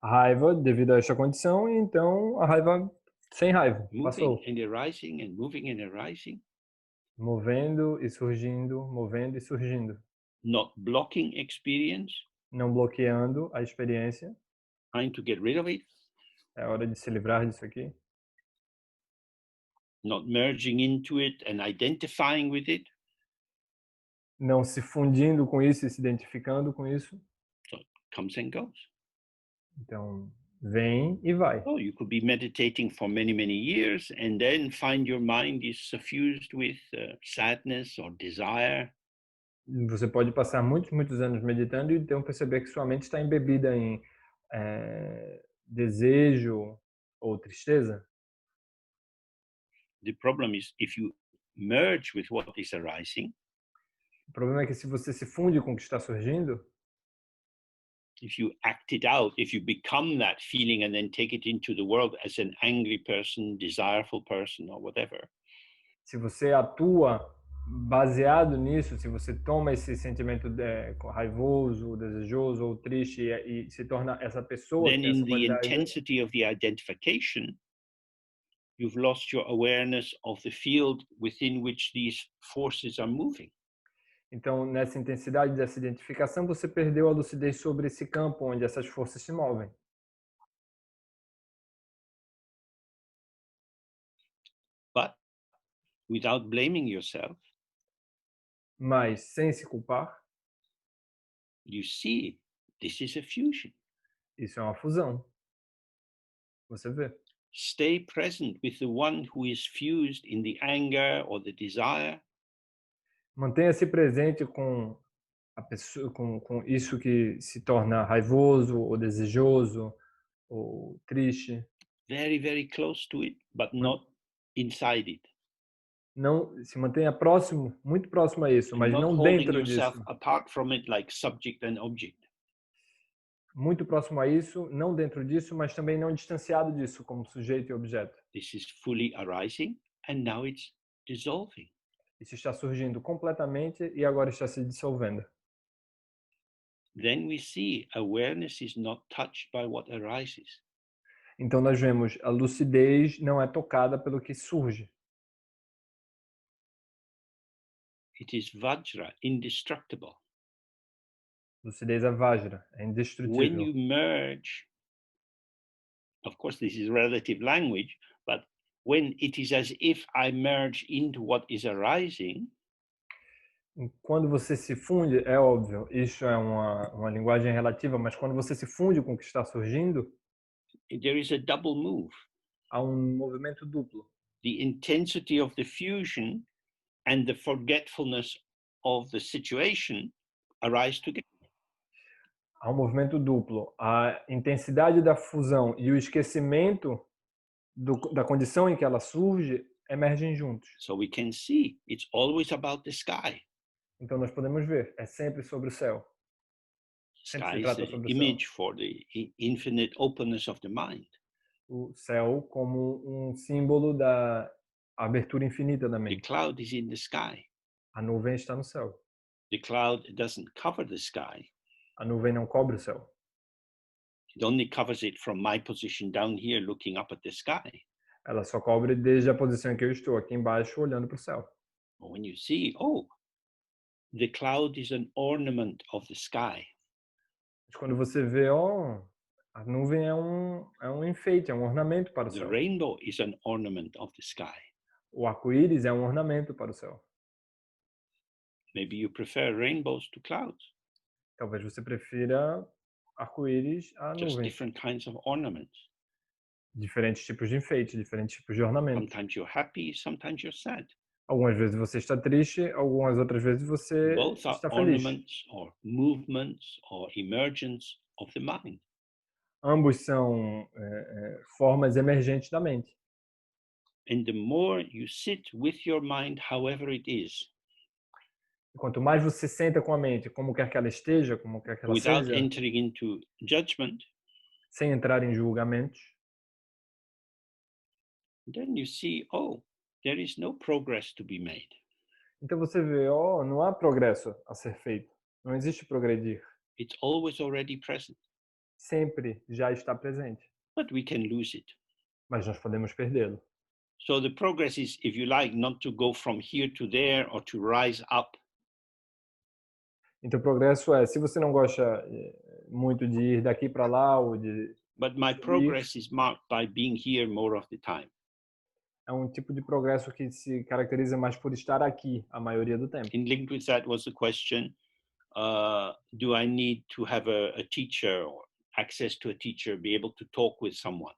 A raiva devido a esta condição, e então a raiva sem raiva, Moving passou. and arising and moving and arising, Movendo e surgindo, movendo e surgindo. not blocking experience, Não bloqueando a experiência. trying to get rid of it, É hora de se livrar disso aqui. not merging into it and identifying with it. Não se fundindo com isso e se identificando com isso. Comes and goes. Então, vem e vai. Oh, you could be meditating for many, many years and then find your mind is suffused with sadness or desire. Você pode passar muitos anos meditando e então perceber que sua mente está embebida em desejo ou tristeza. The problem is if you merge with what is arising, O problema é que se você se funde com o que está surgindo, if you act it out, if you become that feeling and then take it into the world as an angry person, desireful person, or whatever, se você atua baseado nisso, se você toma esse sentimento raivoso, desejoso ou triste e se torna essa pessoa que then tem essa in the qualidade, intensity of the identification, you've lost your awareness of the field within which these forces are moving. então nessa intensidade dessa identificação você perdeu a lucidez sobre esse campo onde essas forças se movem. But without blaming yourself, Mas sem se culpar, you see this is a fusion. isso é uma fusão. Você vê. Stay present with the one who is fused in the anger or the desire. Mantenha-se presente com a pessoa, com isso que se torna raivoso ou desejoso ou triste. Very, very close to it, but not inside it. Não se mantenha próximo, muito próximo a isso, And mas not não holding dentro yourself disso. apart from it like subject and object. Muito próximo a isso, não dentro disso, mas também não distanciado disso como sujeito e objeto. This is fully arising and now it's dissolving. Isso está surgindo completamente e agora está se dissolvendo. Then we see awareness is not touched by what arises. Então nós vemos a lucidez não é tocada pelo que surge. It is Vajra, indestructible. Lucidez é Vajra, é When indestrutível. you merge, of course, this is relative language, but when it is as if I merge into what is arising, Quando você se funde, é óbvio, isso é uma linguagem relativa, mas quando você se funde com o que está surgindo, there is a double move. há um movimento duplo. The intensity of the fusion and the forgetfulness of the situation arise together. Há um movimento duplo. A intensidade da fusão e o esquecimento da condição em que ela surge emergem juntos. So we can see it's always about the sky. Então nós podemos ver, é sempre sobre o céu. Sempre Sky se is trata the sobre o céu. image for the infinite openness of the mind. O céu como um símbolo da abertura infinita da The mente. cloud is in the sky. A nuvem está no céu. The cloud doesn't cover the sky. A nuvem não cobre o céu. It only covers it from my position down here looking up at the sky. Ela só cobre desde a posição em que eu estou, aqui embaixo, olhando para o céu. But when you see, oh, the cloud is an ornament of the sky. Mas quando você vê, a nuvem é um enfeite, é um ornamento para o The céu. rainbow is an ornament of the sky. O arco-íris é um ornamento para o céu. Maybe you prefer rainbows to clouds. Talvez você prefira arco-íris a Just nuvens. different kinds of ornaments. Diferentes tipos de enfeite, diferentes tipos de ornamento. Sometimes you're happy, sometimes you're sad. Algumas vezes você está triste, algumas outras vezes você Both are está feliz. ornaments or movements or emergence of the mind. Ambos são formas emergentes da mente. And the more you sit with your mind, however it is, Quanto mais você senta com a mente, como quer que ela esteja, como quer que ela without seja, entering into judgment, sem entrar em julgamentos, then you see, oh, there is no progress to be made. então você vê, não há progresso a ser feito. Não existe progredir. It's always already present, Sempre já está presente, but we can lose it. mas nós podemos perdê-lo. So the progress is, if you like, not to go from here to there or to rise up. Então o progresso é, se você não gosta muito de ir daqui para lá ou de But my subir, progress is marked by being here more of the time. é um tipo de progresso que se caracteriza mais por estar aqui a maioria do tempo. And linked with that was the question, do I need to have a teacher or access to a teacher, be able to talk with someone?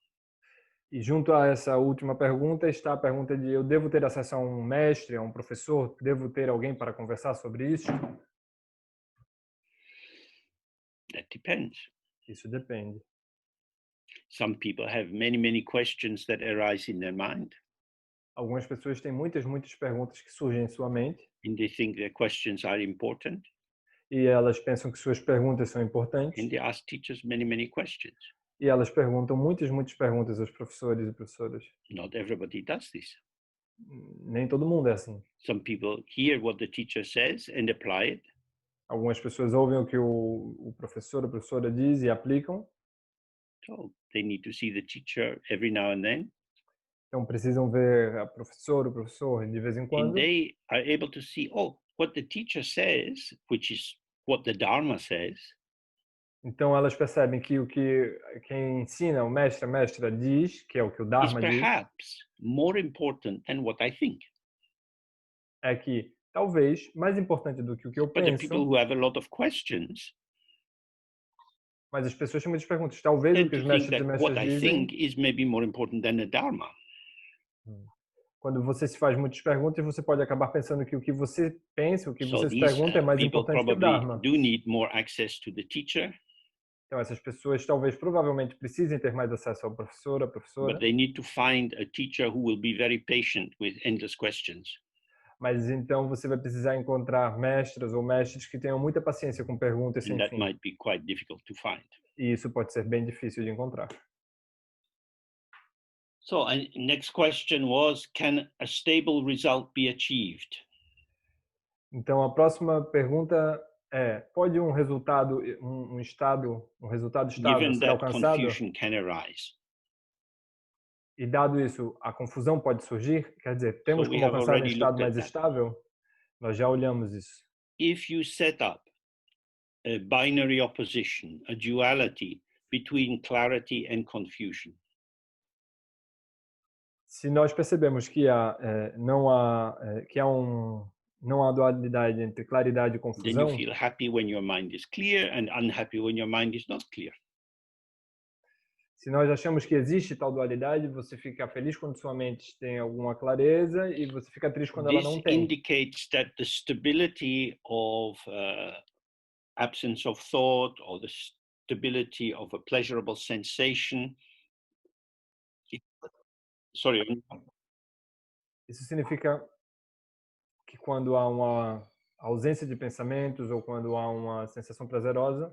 E junto a essa última pergunta está a pergunta de eu devo ter acesso a um mestre, a um professor, devo ter alguém para conversar sobre isso? That depends. Isso depende. Some people have many questions that arise in their mind, Algumas pessoas têm muitas perguntas que surgem em sua mente and they think their questions are important, e elas pensam que suas perguntas são and importantes they ask teachers many questions. e elas perguntam muitas perguntas aos professores e professoras. Not everybody does this. Nem todo mundo é assim. Some people hear what the teacher says and apply it. Algumas pessoas ouvem o que o professor ou professora diz e aplicam, So they need to see the teacher every now and then, então precisam ver a professora ou professor de vez em and quando. they are able to see, oh, what the teacher says, which is what the Dharma says, Então elas percebem que o que quem ensina, o mestre, a mestra diz, que é o que o is Dharma diz, perhaps more important than what I think. é que talvez mais importante do que o que eu But the people penso, who have a lot of questions mas as pessoas têm muitas perguntas. Talvez o tend que to os think mestres e that what mestras I dizem, think is maybe more important than the Dharma. quando você se faz muitas perguntas, você pode acabar pensando que o que você pensa, o que So você se these pergunta é mais people importante que o probably Dharma. do need more access to the teacher, Então essas pessoas talvez provavelmente precisem ter mais acesso ao professor, à but professora, they need to find a teacher who will be very patient with endless questions. mas então você vai precisar encontrar mestras ou mestres que tenham muita paciência com perguntas And sem that fim. might be quite difficult to find. E isso pode ser bem difícil de encontrar. So, next question was, can a stable result be achieved? Então a próxima pergunta é: pode um resultado, um resultado estável Given ser that alcançado? confusion can arise. E dado isso, a confusão pode surgir? Quer dizer, So temos we como have alcançar um already estado looked at mais that. estável? Nós já olhamos isso. If you set up a binary opposition, a duality between clarity and confusion, Se nós percebemos que não há dualidade entre claridade e then you confusão, feel happy when your mind is clear and unhappy when your mind is not clear. se nós achamos que existe tal dualidade, você fica feliz quando sua mente tem alguma clareza e você fica triste quando ela This não tem. indicates that the stability of absence of thought or the stability of a pleasurable sensation. Sorry, Isso significa que quando há uma ausência de pensamentos ou quando há uma sensação prazerosa,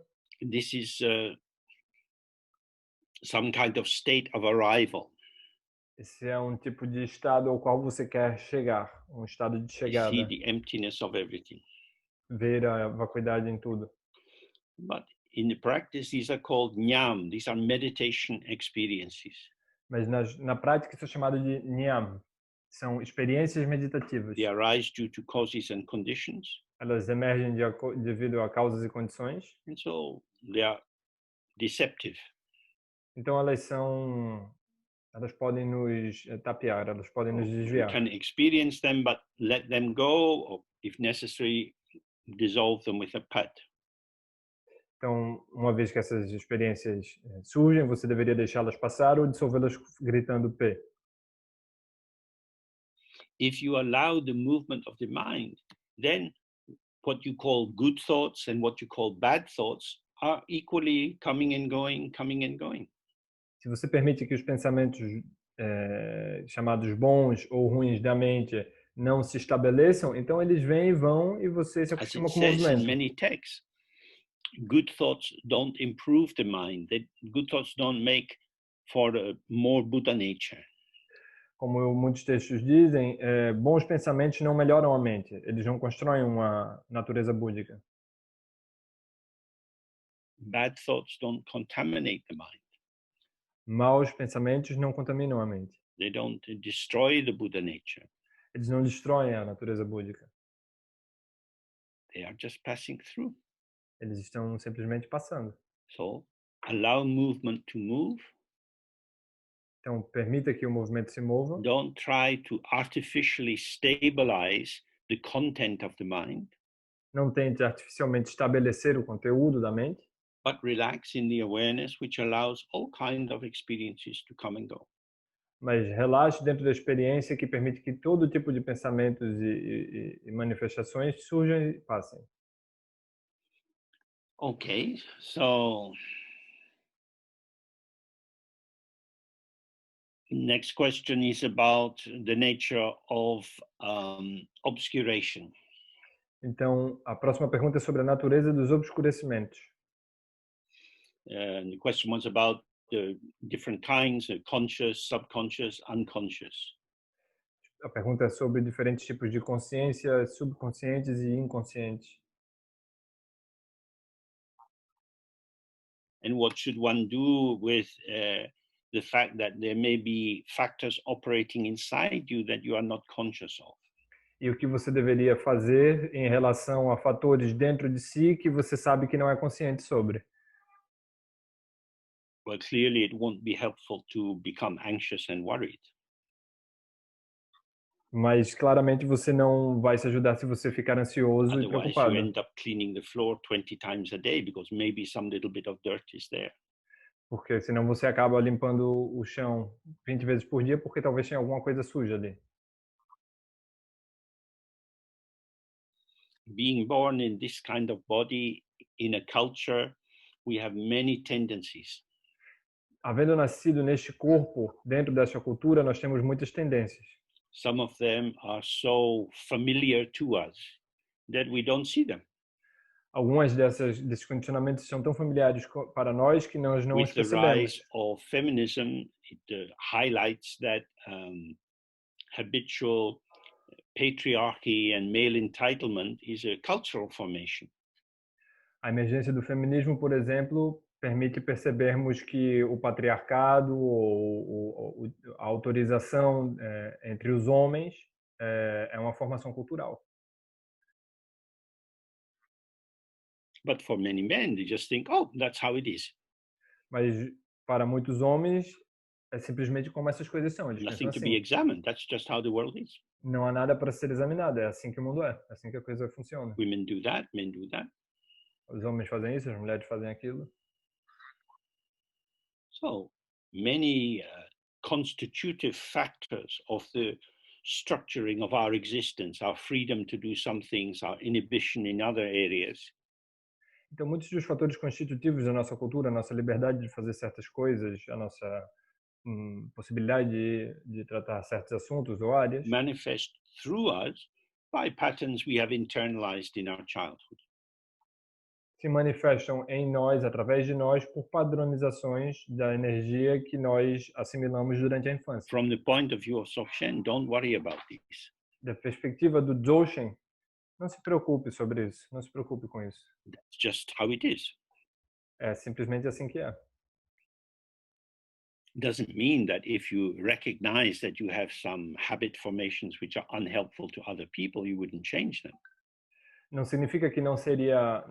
this is some kind of state of arrival. esse é um tipo de estado ao qual você quer chegar, um estado de You see chegada, the emptiness of everything. ver a vacuidade em tudo. But in the practice, these are called nyam. These are meditation experiences. Mas na prática isso é chamado de nyam, são experiências meditativas. They arise due to causes and conditions. Elas emergem devido a causas e condições, And so they are deceptive. então elas podem nos tapear, elas podem nos We desviar. can experience them, but let them go, or if necessary, dissolve them with a pat. Então, uma vez que essas experiências surgem, você deveria deixá-las passar ou dissolvê-las gritando P. if you allow the movement of the mind, then what you call good thoughts and what you call bad thoughts are equally coming and going, coming and going. Se você permite que os pensamentos chamados bons ou ruins da mente não se estabeleçam, então eles vêm e vão e você se As acostuma it com o says in movimento. many texts, good thoughts don't improve the mind. Good thoughts don't make for a more Buddha nature. Como muitos textos dizem, bons pensamentos não melhoram a mente, eles não constroem uma natureza búdica. Bad thoughts don't contaminate the mind. Maus pensamentos não contaminam a mente. They don't destroy the Buddha nature. Eles não destroem a natureza búdica. They are just passing through. Eles estão simplesmente passando. So allow movement to move. Então, permita que o movimento se mova. Don't try to artificially stabilize the content of the mind. Não tente artificialmente estabelecer o conteúdo da mente, but relax in the awareness, which allows all kinds of experiences to come and go. mas relaxe dentro da experiência que permite que todo tipo de pensamentos e manifestações surjam e passem. Okay, so next question is about the nature of obscuration. Então, a próxima pergunta é sobre a natureza dos obscurecimentos. The question was about the different kinds, conscious, subconscious, unconscious. A pergunta é sobre diferentes tipos de consciência, subconscientes e inconscientes. And what should one do with the fact that there may be factors operating inside you that you are not conscious of? E o que você deveria fazer em relação a fatores dentro de si que você sabe que não é consciente sobre? Well, clearly it won't be helpful to become anxious and worried. Mas claramente você não vai se ajudar se você ficar ansioso e Otherwise, you preocupado. end up cleaning the floor 20 times a day because maybe some little bit of dirt is there. Porque senão você acaba limpando o chão 20 vezes por dia porque talvez tenha alguma coisa suja ali. Being born in this kind of body, in a culture, we have many tendencies. Havendo nascido neste corpo, dentro desta cultura, nós temos muitas tendências. Some of them are so familiar to us that we don't see them. Algumas desses condicionamentos são tão familiares para nós que nós não os With the percebemos. rise of feminism, it highlights that habitual patriarchy and male entitlement is a cultural formation. A emergência do feminismo, por exemplo, permite percebermos que o patriarcado ou a autorização entre os homens é uma formação cultural. But for many men, they just think, oh, that's how it is. Mas para muitos homens é simplesmente como essas coisas são. Eles Nothing pensam to be assim. examined. That's just how the world is. Não há nada para ser examinado. É assim que o mundo é assim que a coisa funciona. Women do that, men do that. Os homens fazem isso, as mulheres fazem aquilo. So many constitutive factors of the structuring of our existence, our freedom to do some things, our inhibition in other areas, Então, muitos dos fatores constitutivos da nossa cultura, a nossa liberdade de fazer certas coisas, a nossa possibilidade de tratar certos assuntos ou áreas, manifest through us by patterns we have internalized in our childhood. se manifestam em nós, através de nós, por padronizações da energia que nós assimilamos durante a infância. From the point of view of Dzogchen, don't worry about this. Da perspectiva do Dzogchen, não se preocupe sobre isso, não se preocupe com isso. That's just how it is. É simplesmente assim que é. Doesn't mean that if you recognize that you have some habit formations which are unhelpful to other people, you wouldn't change them. Não significa que não seria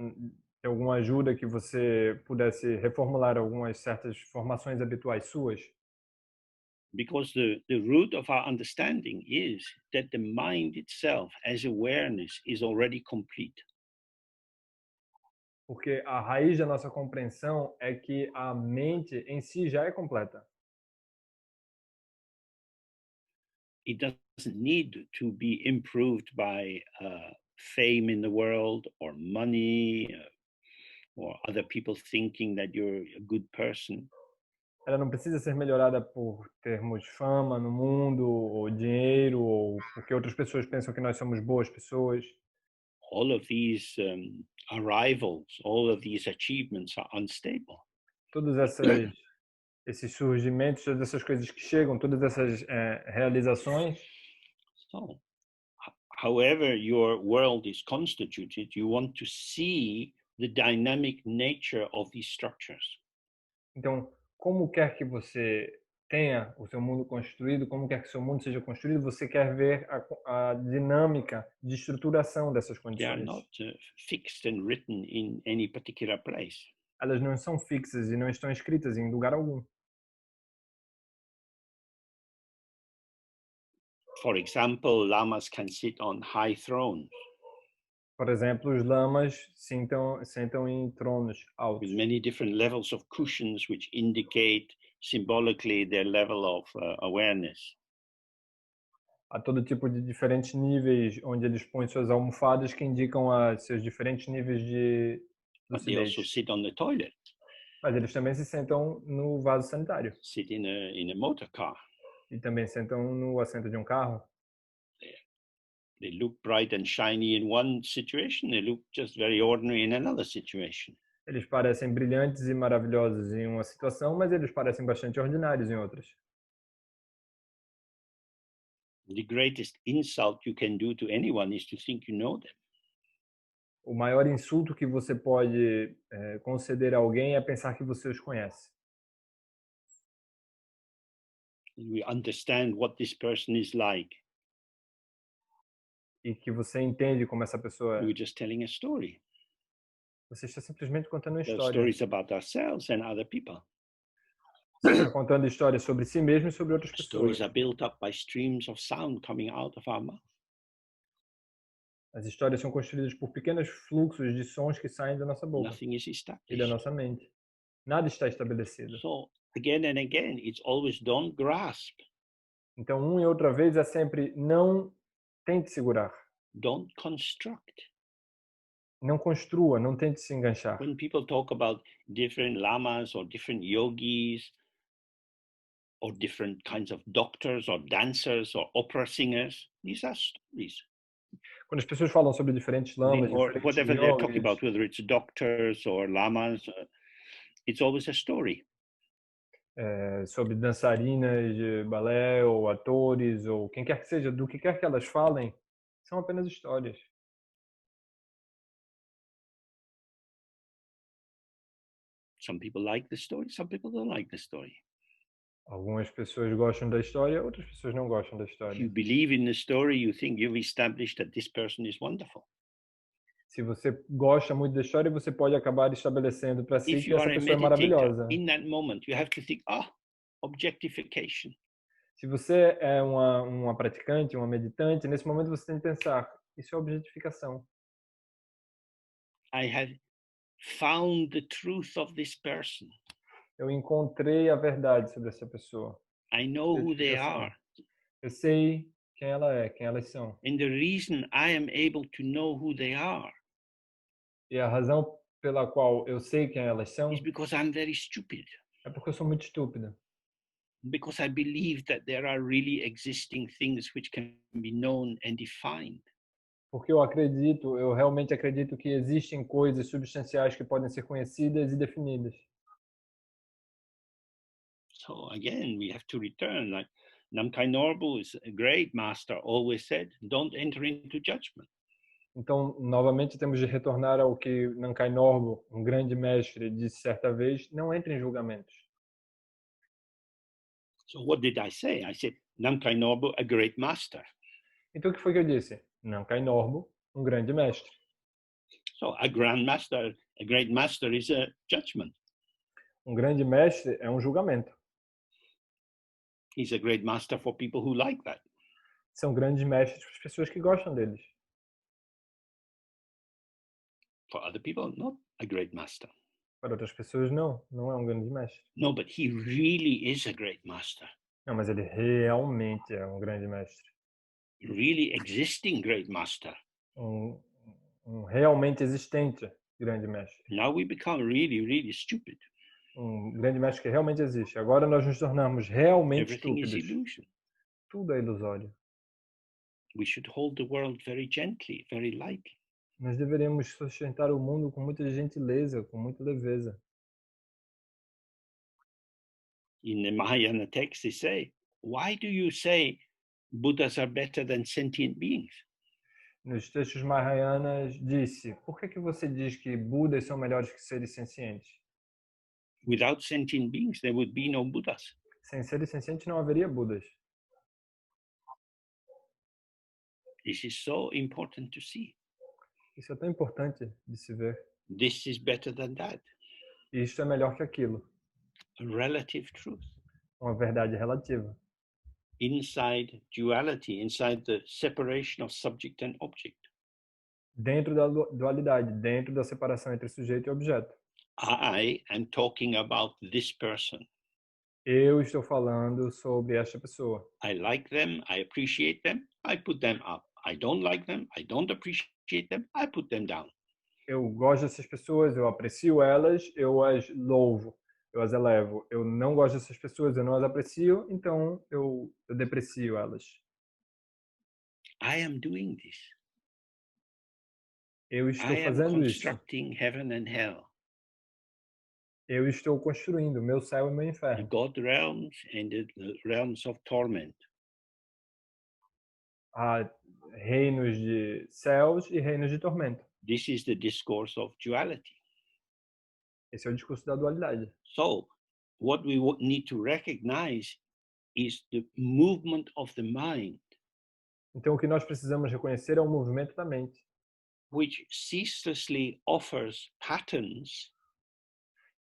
alguma ajuda que você pudesse reformular algumas certas formações habituais suas. Because the root of our understanding is that the mind itself as awareness is already complete. Porque a raiz da nossa compreensão é que a mente em si já é completa. it doesn't need to be improved by fame in the world or money or other people thinking that you're a good person. Ela não precisa ser melhorada por termos fama no mundo, ou dinheiro, ou porque outras pessoas pensam que nós somos boas pessoas. All of these arrivals, all of these achievements are unstable. Todos esses surgimentos, todas essas coisas que chegam, todas essas realizações. So, however your world is constituted, you want to see the dynamic nature of these structures. Então, como quer que você tenha o seu mundo construído, como quer que o seu mundo seja construído, você quer ver a dinâmica de estruturação dessas They are condições. not fixed and written in any particular place. Elas não são fixas e não estão escritas em lugar algum. For example, lamas can sit on high thrones Por exemplo, os lamas sentam em tronos altos, with many different levels of cushions which indicate symbolically their level of awareness. há todo tipo de diferentes níveis onde eles põem suas almofadas que indicam seus diferentes níveis de But they lucidez. also sit on the toilet, Mas eles também se sentam no vaso sanitário sit in a motor car. e também sentam no assento de um carro. They look bright and shiny in one situation, they look just very ordinary in another situation. Eles parecem brilhantes e maravilhosos em uma situação, mas eles parecem bastante ordinários em outras. The greatest insult you can do to anyone is to think you know them. O maior insulto que você pode conceder a alguém é pensar que você os conhece. We understand what this person is like. E que você entende como essa pessoa We're é. just telling a story. Você está simplesmente contando uma There are história. stories about ourselves and other people. Você está contando histórias sobre si mesmo e sobre outras pessoas. Stories are built up by streams of sound coming out of our mouth. As histórias são construídas por pequenos fluxos de sons que saem da nossa boca Nothing is e da established. nossa mente. Nada está estabelecido. So again and again, it's always don't grasp, Então, uma e outra vez é sempre não tente segurar. don't construct. Não construa, não tente se enganchar. When people talk about different lamas or different yogis or different kinds of doctors or dancers or opera singers, these are stories. Quando as pessoas falam sobre diferentes lamas, Or diferentes whatever they're talking yogis, about, whether it's doctors or lamas, it's always a story. sobre dançarinas de balé ou atores ou quem quer que seja, do que quer que elas falem, são apenas histórias. Some people like the story, some people don't like the story. Algumas pessoas gostam da história, outras pessoas não gostam da If história. you believe in the story, you think you've established that this person is wonderful. Se você gosta muito da história, você pode acabar estabelecendo para si If que you essa are a pessoa é meditator, maravilhosa. in that moment, you have to think, objectification. Se você é uma praticante, uma meditante, nesse momento você tem que pensar, isso é objetificação. I have found the truth of this person. Eu encontrei a verdade sobre essa pessoa. I know who they are. Eu sei quem ela é, quem elas são. And the reason I am able to know who they are E a razão pela qual eu sei quem elas são is because I'm very stupid. é porque eu sou muito estúpida. Because I believe that there are really existing things which can be known and defined. Porque eu realmente acredito que existem coisas substanciais que podem ser conhecidas e definidas. So again, we have to return. Like Namkhai Norbu is a great master, always said, don't enter into judgment. Então, novamente, temos de retornar ao que Namkhai Norbu, um grande mestre, disse certa vez, não entre em julgamentos. So what did I say? I said, Namkhai Norbu, a great master. Então, o que foi que eu disse? Namkhai Norbu, um grande mestre. So a grand master, a great master is a judgment. Um grande mestre é um julgamento. He's a great master for people who like that. São grandes mestres para as pessoas que gostam deles. For other people, not a great master. Para outras pessoas, não é um grande mestre. No, but he really is a great master. Não, mas ele realmente é um grande mestre. Really existing great master. Um, um realmente existente grande mestre. Now we become really, really stupid. Um grande mestre que realmente existe. Agora nós nos tornamos realmente Everything is estúpidos. illusion. Tudo é ilusório. We should hold the world very gently, very lightly. Nós deveríamos sustentar o mundo com muita gentileza, com muita leveza. In the Mahayana text, they say, why do you say Buddhas are better than sentient beings? Nos textos Mahayanas disse: por que você diz que Budas são melhores que seres sencientes? Without sentient beings, there would be no Buddhas. Sem seres sencientes não haveria Budas. This is so important to see. Isso é tão importante de se ver. This is better than that. E isto é melhor que aquilo. A relative truth. Uma verdade relativa. Inside duality, inside the separation of subject and object. Dentro da dualidade, dentro da separação entre sujeito e objeto. I am talking about this person. Eu estou falando sobre esta pessoa. I like them, I appreciate them, I put them up. I don't like them, I don't appreciate them, I put them down. Eu gosto dessas pessoas, eu aprecio elas, eu as louvo, eu as elevo. Eu não gosto dessas pessoas, eu não as aprecio, então eu deprecio elas. I am doing this. Eu estou I am fazendo isso. constructing heaven and hell, Eu estou construindo meu céu e meu the inferno. God realms and the realms of torment. Há reinos de céus e reinos de tormento. This is the discourse of duality. Esse é o discurso da dualidade. So, what we need to recognize is the movement of the mind, Então, o que nós precisamos reconhecer é o movimento da mente, which ceaselessly offers patterns.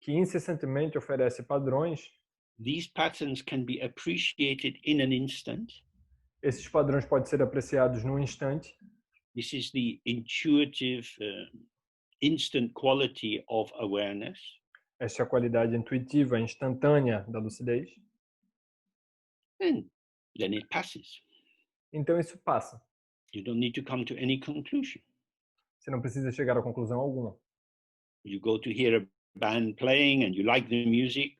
que incessantemente oferece padrões. These patterns can be appreciated in an instant. Esses padrões podem ser apreciados num instante. This is the intuitive, instant quality of awareness. Esta é a qualidade intuitiva, instantânea da lucidez. And then it passes. Então, isso passa. You don't need to come to any conclusion. Você não precisa chegar a conclusão alguma. You go to hear a band playing and you like the music.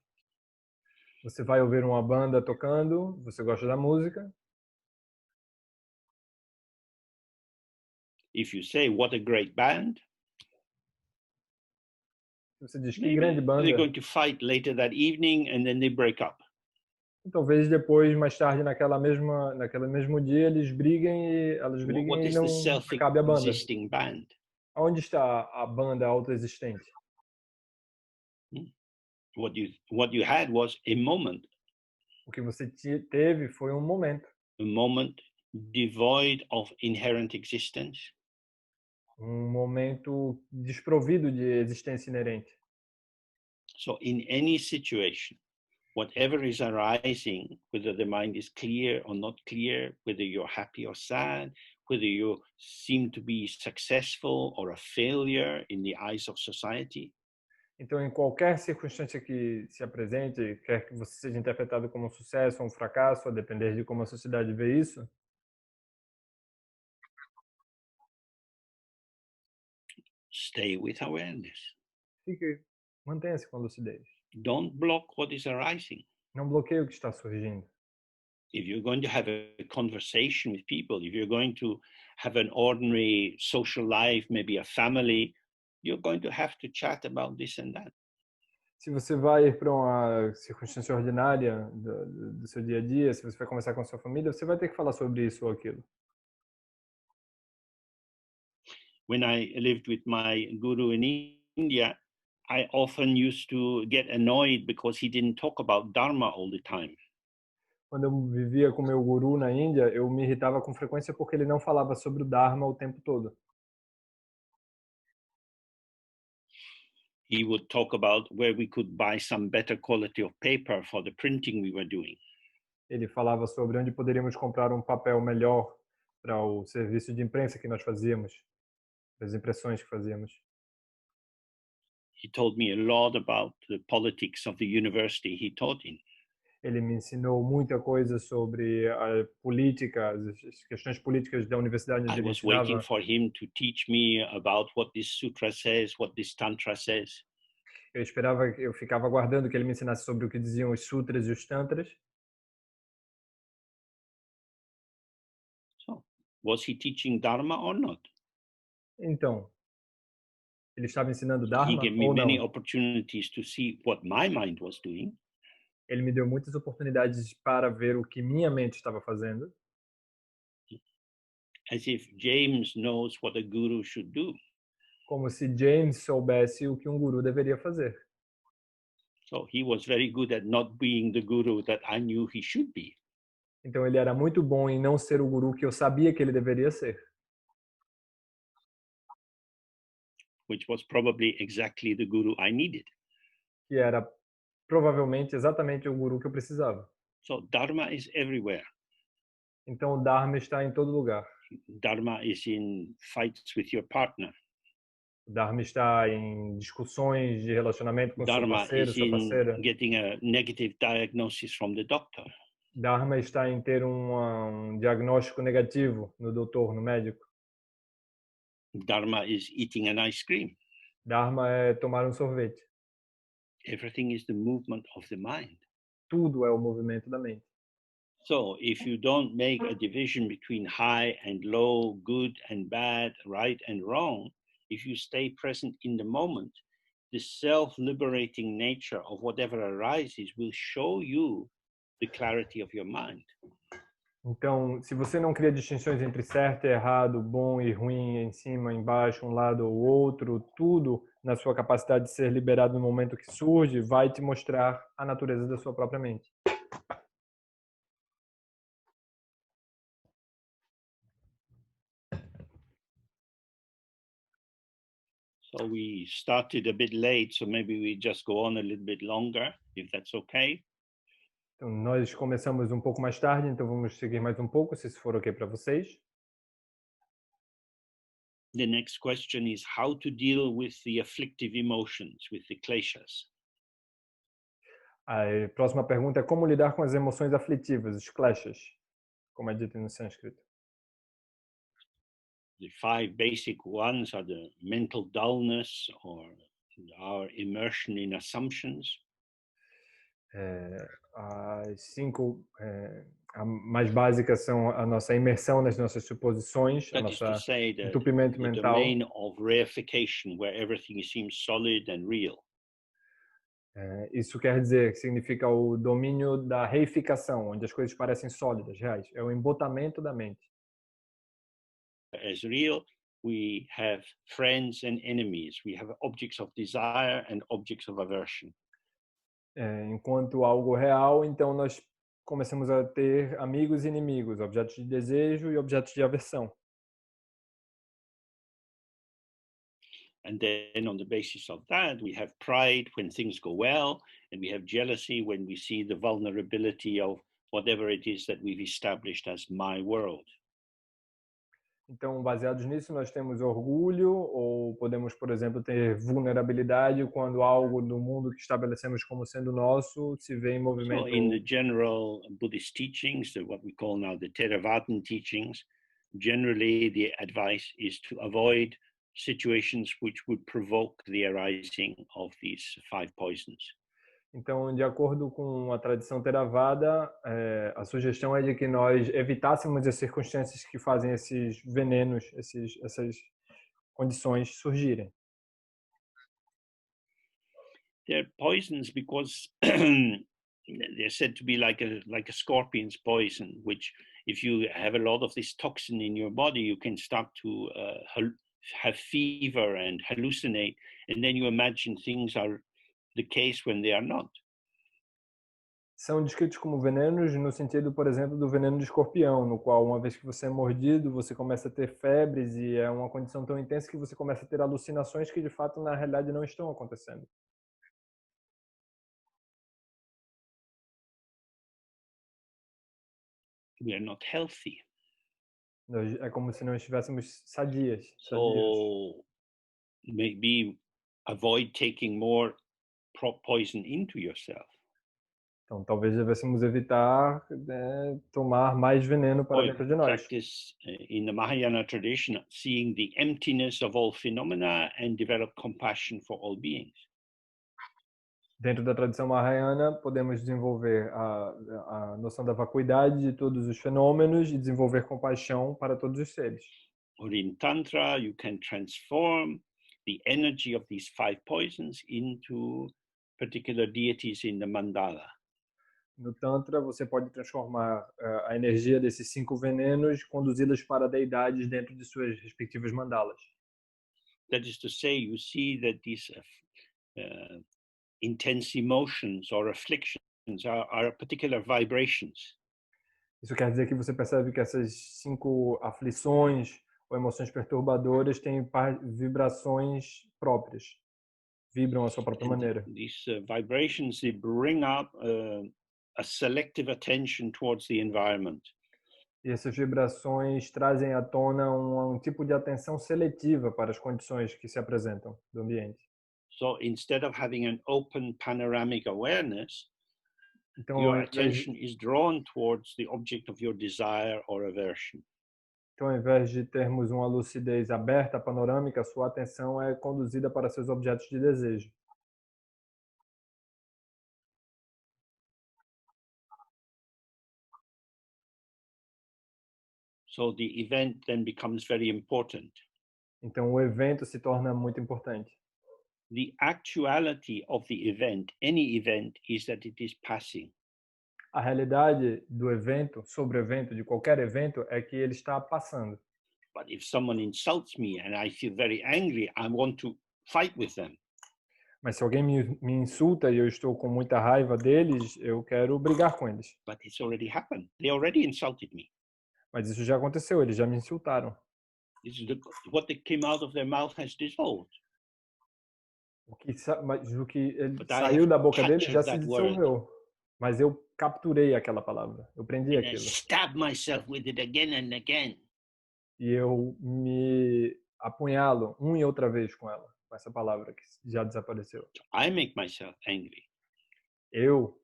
Você vai ouvir uma banda tocando, você gosta da música. If you say, what a great band, Você diz que maybe grande banda. they're going to fight later that evening and then they break up. Talvez depois, mais tarde, naquele mesmo dia, eles briguem e elas briguem What e is não the acabe a banda. self-existing band? Onde está a banda autoexistente? What you had was a moment O que você teve foi um momento. a moment devoid of inherent existence, Um momento desprovido de existência inerente. so in any situation, whatever is arising, whether the mind is clear or not clear, whether you're happy or sad, whether you seem to be successful or a failure in the eyes of society, Então, em qualquer circunstância que se apresente, quer que você seja interpretado como um sucesso ou um fracasso, a depender de como a sociedade vê isso, stay with awareness. mantenha-se com lucidez. Don't block what is arising. Não bloqueie o que está surgindo. If you're going to have a conversation with people, if you're going to have an ordinary social life, maybe a family, you're going to have to chat about this and that. Se você vai ir para uma circunstância ordinária do seu dia a dia, se você vai conversar com a sua família, você vai ter que falar sobre isso ou aquilo. When I lived with my guru in India, I often used to get annoyed because he didn't talk about Dharma all the time. Quando eu vivia com meu guru na Índia, eu me irritava com frequência porque ele não falava sobre o Dharma o tempo todo. He would talk about where we could buy some better quality of paper for the printing we were doing. Ele falava sobre onde poderíamos comprar um papel melhor para o serviço de imprensa que nós fazíamos, as impressões que fazíamos. He told me a lot about the politics of the university he taught in. Ele me ensinou muita coisa sobre a política, as questões políticas da universidade onde I ele was waiting ensinava. for him to teach me about what this sutra says, what this tantra says. Eu ficava aguardando que ele me ensinasse sobre o que diziam os sutras e os tantras. So, was he teaching Dharma or not? Então, ele estava ensinando He Dharma gave me ou many não? opportunities to see what my mind was doing. Ele me deu muitas oportunidades para ver o que minha mente estava fazendo, As if James knows what a guru should do. como se James soubesse o que um guru deveria fazer. So he was very good at not being the guru that I knew he should be. Então ele era muito bom em não ser o guru que eu sabia que ele deveria ser, Which was probably exactly the guru I needed. que era provavelmente exatamente o guru que eu precisava. So Dharma is everywhere. Então o Dharma está em todo lugar. Dharma is in fights with your partner. O Dharma está em discussões de relacionamento com seu Dharma parceiro, is sua in parceira. getting a negative diagnosis from the doctor. Dharma está em ter um diagnóstico negativo no doutor, no médico. Dharma is eating an ice cream. Dharma é tomar um sorvete. Everything is the movement of the mind. Tudo é o movimento da mente. So if you don't make a division between high and low, good and bad, right and wrong, if you stay present in the moment, the self-liberating nature of whatever arises will show you the clarity of your mind. Então, se você não cria distinções entre certo e errado, bom e ruim, em cima, embaixo, um lado ou outro, tudo na sua capacidade de ser liberado no momento que surge, vai te mostrar a natureza da sua própria mente. So we started a bit late, so maybe we just go on a little bit longer, if that's okay. Então, nós começamos um pouco mais tarde, então vamos seguir mais um pouco, se isso for ok para vocês. The next question is how to deal with the afflictive emotions, with the kleshas. A próxima pergunta é como lidar com as emoções aflitivas, os kleshas, como é dito no sânscrito. The five basic ones are the mental dullness or our immersion in assumptions. As cinco mais básicas são a nossa imersão nas nossas suposições, a That is to nossa say, entupimento the mental. domain of reification, where everything seems solid and real. Isso quer dizer, significa o domínio da reificação, onde as coisas parecem sólidas, reais. É o embotamento da mente. As real, we have friends and enemies. We have objects of desire and objects of aversion. Enquanto algo real, então nós começamos a ter amigos e inimigos, objetos de desejo e objetos de aversão. And then on the basis of that, we have pride when things go well, and we have jealousy when we see the vulnerability of whatever it is that we've established as my world. Então, baseados nisso, nós temos orgulho ou podemos, por exemplo, ter vulnerabilidade quando algo do mundo que estabelecemos como sendo nosso se vê em So movimento. in the general Buddhist teachings, what we call now the Theravada teachings, generally the advice is to avoid situations which would provoke the arising of these five poisons. Então, de acordo com a tradição Theravada, a sugestão é de que nós evitássemos as circunstâncias que fazem esses venenos, essas condições surgirem. They're poisons because they're said to be like a scorpion's poison, which if you have a lot of this toxin in your body, you can start to have fever and hallucinate, and then you imagine things are the case when they are not. São descritos como venenos no sentido, por exemplo, do veneno de escorpião, no qual, uma vez que você é mordido, você começa a ter febres e é uma condição tão intensa que você começa a ter alucinações que, de fato, na realidade não estão acontecendo. We are not healthy. É como se não estivéssemos sadios. So maybe avoid taking more poison into yourself. Então, talvez devêssemos evitar tomar mais veneno para Or dentro de nós. practice in the Mahayana tradition, seeing the emptiness of all phenomena and develop compassion for all beings. Dentro da tradição mahayana, podemos desenvolver a noção da vacuidade de todos os fenômenos e desenvolver compaixão para todos os seres. Or in Tantra, you can transform the energy of these 5 poisons into particular deities in the mandala. No Tantra, você pode transformar a energia desses 5 venenos, conduzi-las para deidades dentro de suas respectivas mandalas. That is to say, you see that these intense emotions or afflictions are particular vibrations. Isso quer dizer que você percebe que essas 5 aflições ou emoções perturbadoras têm vibrações próprias, vibram à sua própria maneira. These vibrations, they bring up a selective attention towards the environment. E essas vibrações trazem à tona um tipo de atenção seletiva para as condições que se apresentam do ambiente. So instead of having an open panoramic awareness, então, your attention is drawn towards the object of your desire or aversion. Então, ao invés de termos uma lucidez aberta, panorâmica, sua atenção é conduzida para seus objetos de desejo. So the event then becomes very important. Então, o evento se torna muito importante. The actuality of the event, any event, is that it is passing. A realidade do evento, sobre o evento, de qualquer evento, é que ele está passando. But if someone insults me and I feel very angry, I want to fight with them. Mas se alguém me insulta e eu estou com muita raiva deles, eu quero brigar com eles. But it's already happened. They already insulted me. Mas isso já aconteceu, eles já me insultaram. What came out of their mouth has dissolved. O que saiu da boca deles já se dissolveu. Mas eu capturei aquela palavra. Eu prendi aquilo. Stab myself with it again and again. E eu me apunhalo e outra vez com ela, com essa palavra que já desapareceu. I make myself angry. Eu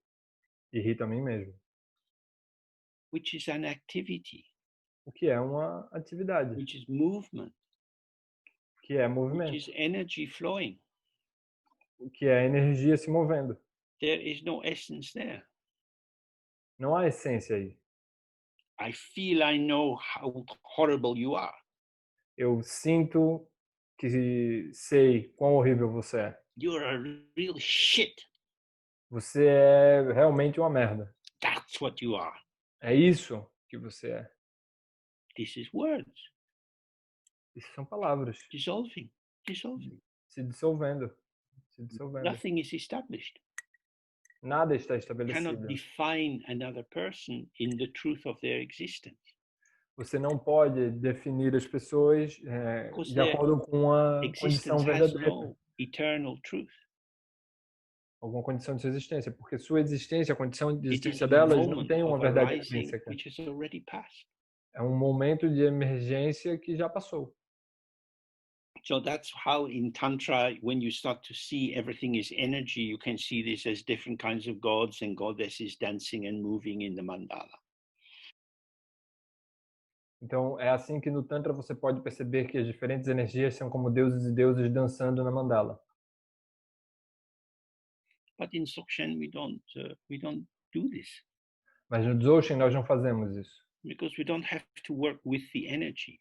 irrito a mim mesmo. Which is an activity. O que é uma atividade. Which is movement. O que é movimento. Which is energy flowing. O que é energia se movendo. There is no essence there. Não há essência aí. I feel I know how horrible you are. Eu sinto que sei quão horrível você é. You're a real shit. Você é realmente uma merda. That's what you are. É isso que você é. This is words. Isso são palavras. Dissolving. Se dissolvendo. Nothing is established. Nada está estabelecido. Cannot define another person in the truth of their existence. Você não pode definir as pessoas de acordo com a condição verdadeira. No eternal truth. Alguma condição de sua existência, porque sua existência, a condição de existência delas não tem uma verdade intrínseca. É um momento de emergência que já passou. So that's how in Tantra, when you start to see everything is energy, you can see this as different kinds of gods and goddesses dancing and moving in the mandala. Então, é assim que no Tantra você pode perceber que as diferentes energias são como deuses e deusas dançando na mandala. But in Dzogchen we don't do this. Mas no Dzogchen nós não fazemos isso. Because we don't have to work with the energy.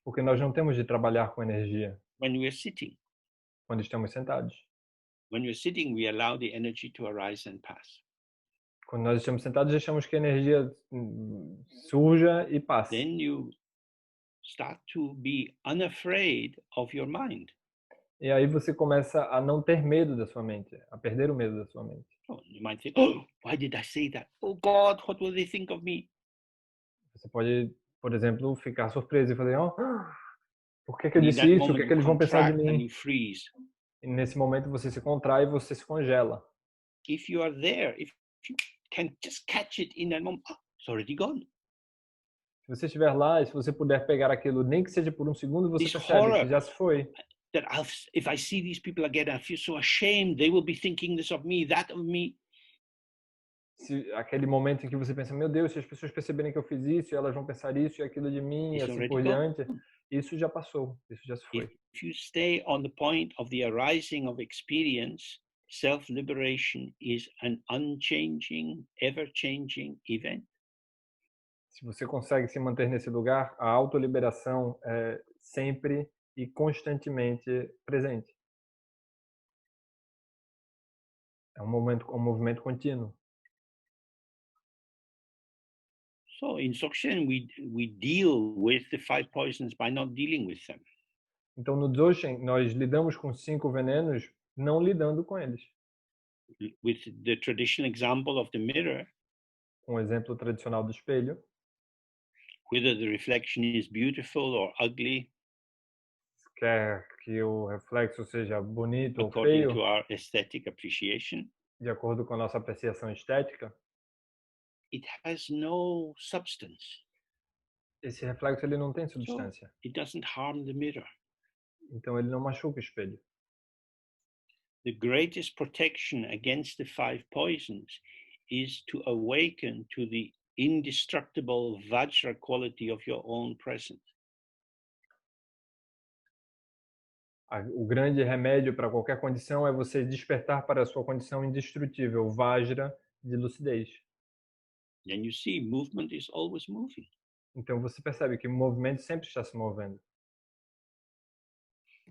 Porque nós não temos de trabalhar com energia. When we are sitting. Quando estamos sentados. When we are sitting, we allow the energy to arise and pass. Quando nós estamos sentados, deixamos que a energia surja e passe. Then you start to be unafraid of your mind. E aí você começa a não ter medo da sua mente, a perder o medo da sua mente. Oh, you might think, oh, why did I say that? Oh God, what will they think of me? Você pode, por exemplo, ficar surpreso e fazer, por que eu disse isso? O que eles vão pensar de mim? E nesse momento você se contrai e você se congela. If you are there, if you can just catch it in that moment, it's already gone. Se você estiver lá e se você puder pegar aquilo, nem que seja por um segundo, você percebe que já se foi. That if I see these people again, I feel so ashamed. They will be thinking this of me, that of me. se aquele momento em que você pensa, meu Deus, se as pessoas perceberem que eu fiz isso, elas vão pensar isso e aquilo de mim, e It's assim already por gone. diante, isso já passou, isso já se foi. If you stay on the point of the arising of experience, self-liberation is an unchanging, ever-changing event. Se você consegue se manter nesse lugar, a autoliberação é sempre e constantemente presente. É um movimento contínuo. So in Dzogchen, we deal with the 5 poisons by not dealing with them. Então, no Dzogchen, nós lidamos com 5 venenos não lidando com eles. With the traditional example of the mirror, Um exemplo tradicional do espelho, whether the reflection is beautiful or ugly, quer que o reflexo seja bonito ou according to feio, our aesthetic appreciation, de acordo com a nossa apreciação estética, it has no substance. esse reflexo ele não tem So substância. it doesn't harm the mirror. Então, ele não machuca o espelho. The greatest protection against the 5 poisons is to awaken to the indestructible Vajra quality of your own presence. O grande remédio para qualquer condição é você despertar para a sua condição indestrutível, Vajra, de lucidez. Then you see movement is always moving. Então você percebe que o movimento sempre está se movendo.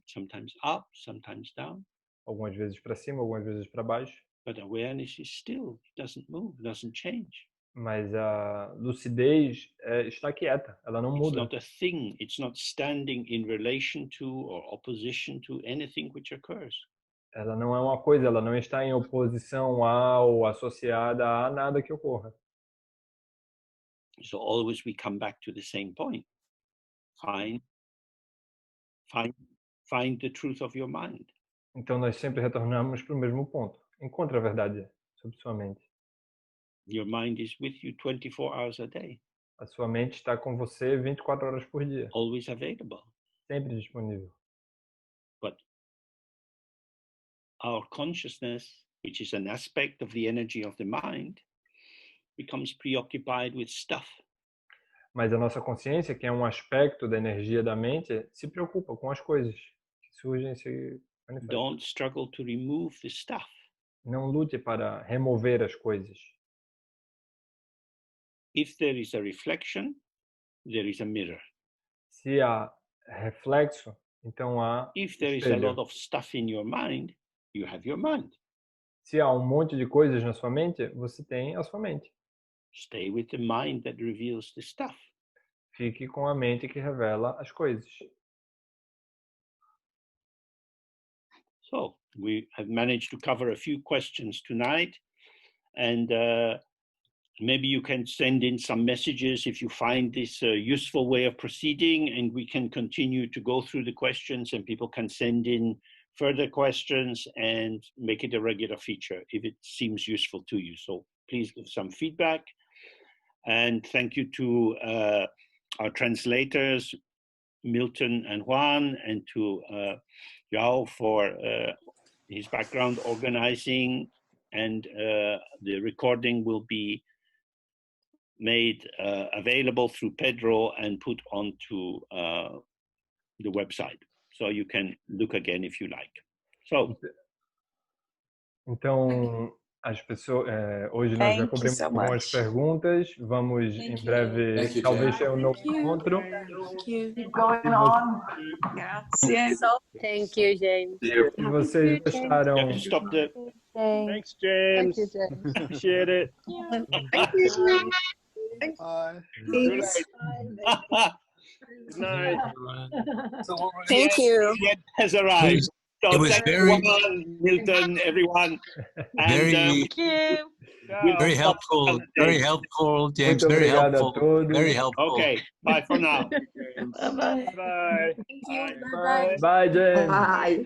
Sometimes up, sometimes down. Algumas vezes para cima, algumas vezes para baixo. But awareness is still, it doesn't move, doesn't change. Mas a lucidez está quieta, ela não It's muda. not a thing, it's not standing in relation to or opposition to anything which occurs. Ela não é uma coisa, ela não está em oposição a ou associada a nada que ocorra. So always we come back to the same point. Find the truth of your mind. Então nós sempre retornamos para o mesmo ponto. Encontre a verdade sobre sua mente. Your mind is with you 24 hours a day, A sua mente está com você 24 horas por dia, always available. sempre disponível. But our consciousness, which is an aspect of the energy of the mind, becomes preoccupied with stuff. Mas a nossa consciência, que é um aspecto da energia da mente, se preocupa com as coisas que surgem e se manifestam. Don't struggle to remove the stuff. Não lute para remover as coisas. If there is a reflection, there is a mirror. Se há reflexo, então há If there is a lot espelho. of stuff in your mind, you have your mind. Se há um monte de coisas na sua mente, você tem a sua mente. Stay with the mind that reveals the stuff. Fique com a mente que revela as coisas. So we have managed to cover a few questions tonight, and maybe you can send in some messages if you find this a useful way of proceeding, and we can continue to go through the questions, and people can send in further questions and make it a regular feature if it seems useful to you. So please give some feedback. And thank you to our translators, Milton and Juan, and to Yao for his background organizing, and the recording will be made available through Pedro and put onto the website. So you can look again if you like. So. Então, as pessoas, hoje nós já Thank you cobrimos so algumas much. perguntas. Vamos em breve, Thank you, talvez Jen. tenha um novo encontro. Thank you. Keep going on. Grazie. Thank you, James. Se vocês gostaram, You have to stop the. Thanks. Thanks, James. Thank you, James. Appreciate it. Thank you. Bye. Good night. Thank you. The end has arrived. So It was thank very- everyone, Milton, everyone. And Very, Thank you. we'll very stop helpful. another day. Very helpful, James. Muito Very obrigado a helpful. todos. Very helpful. Okay, bye for now. Bye-bye. Bye. Thank you. Bye. Bye-bye. Bye, James. Bye.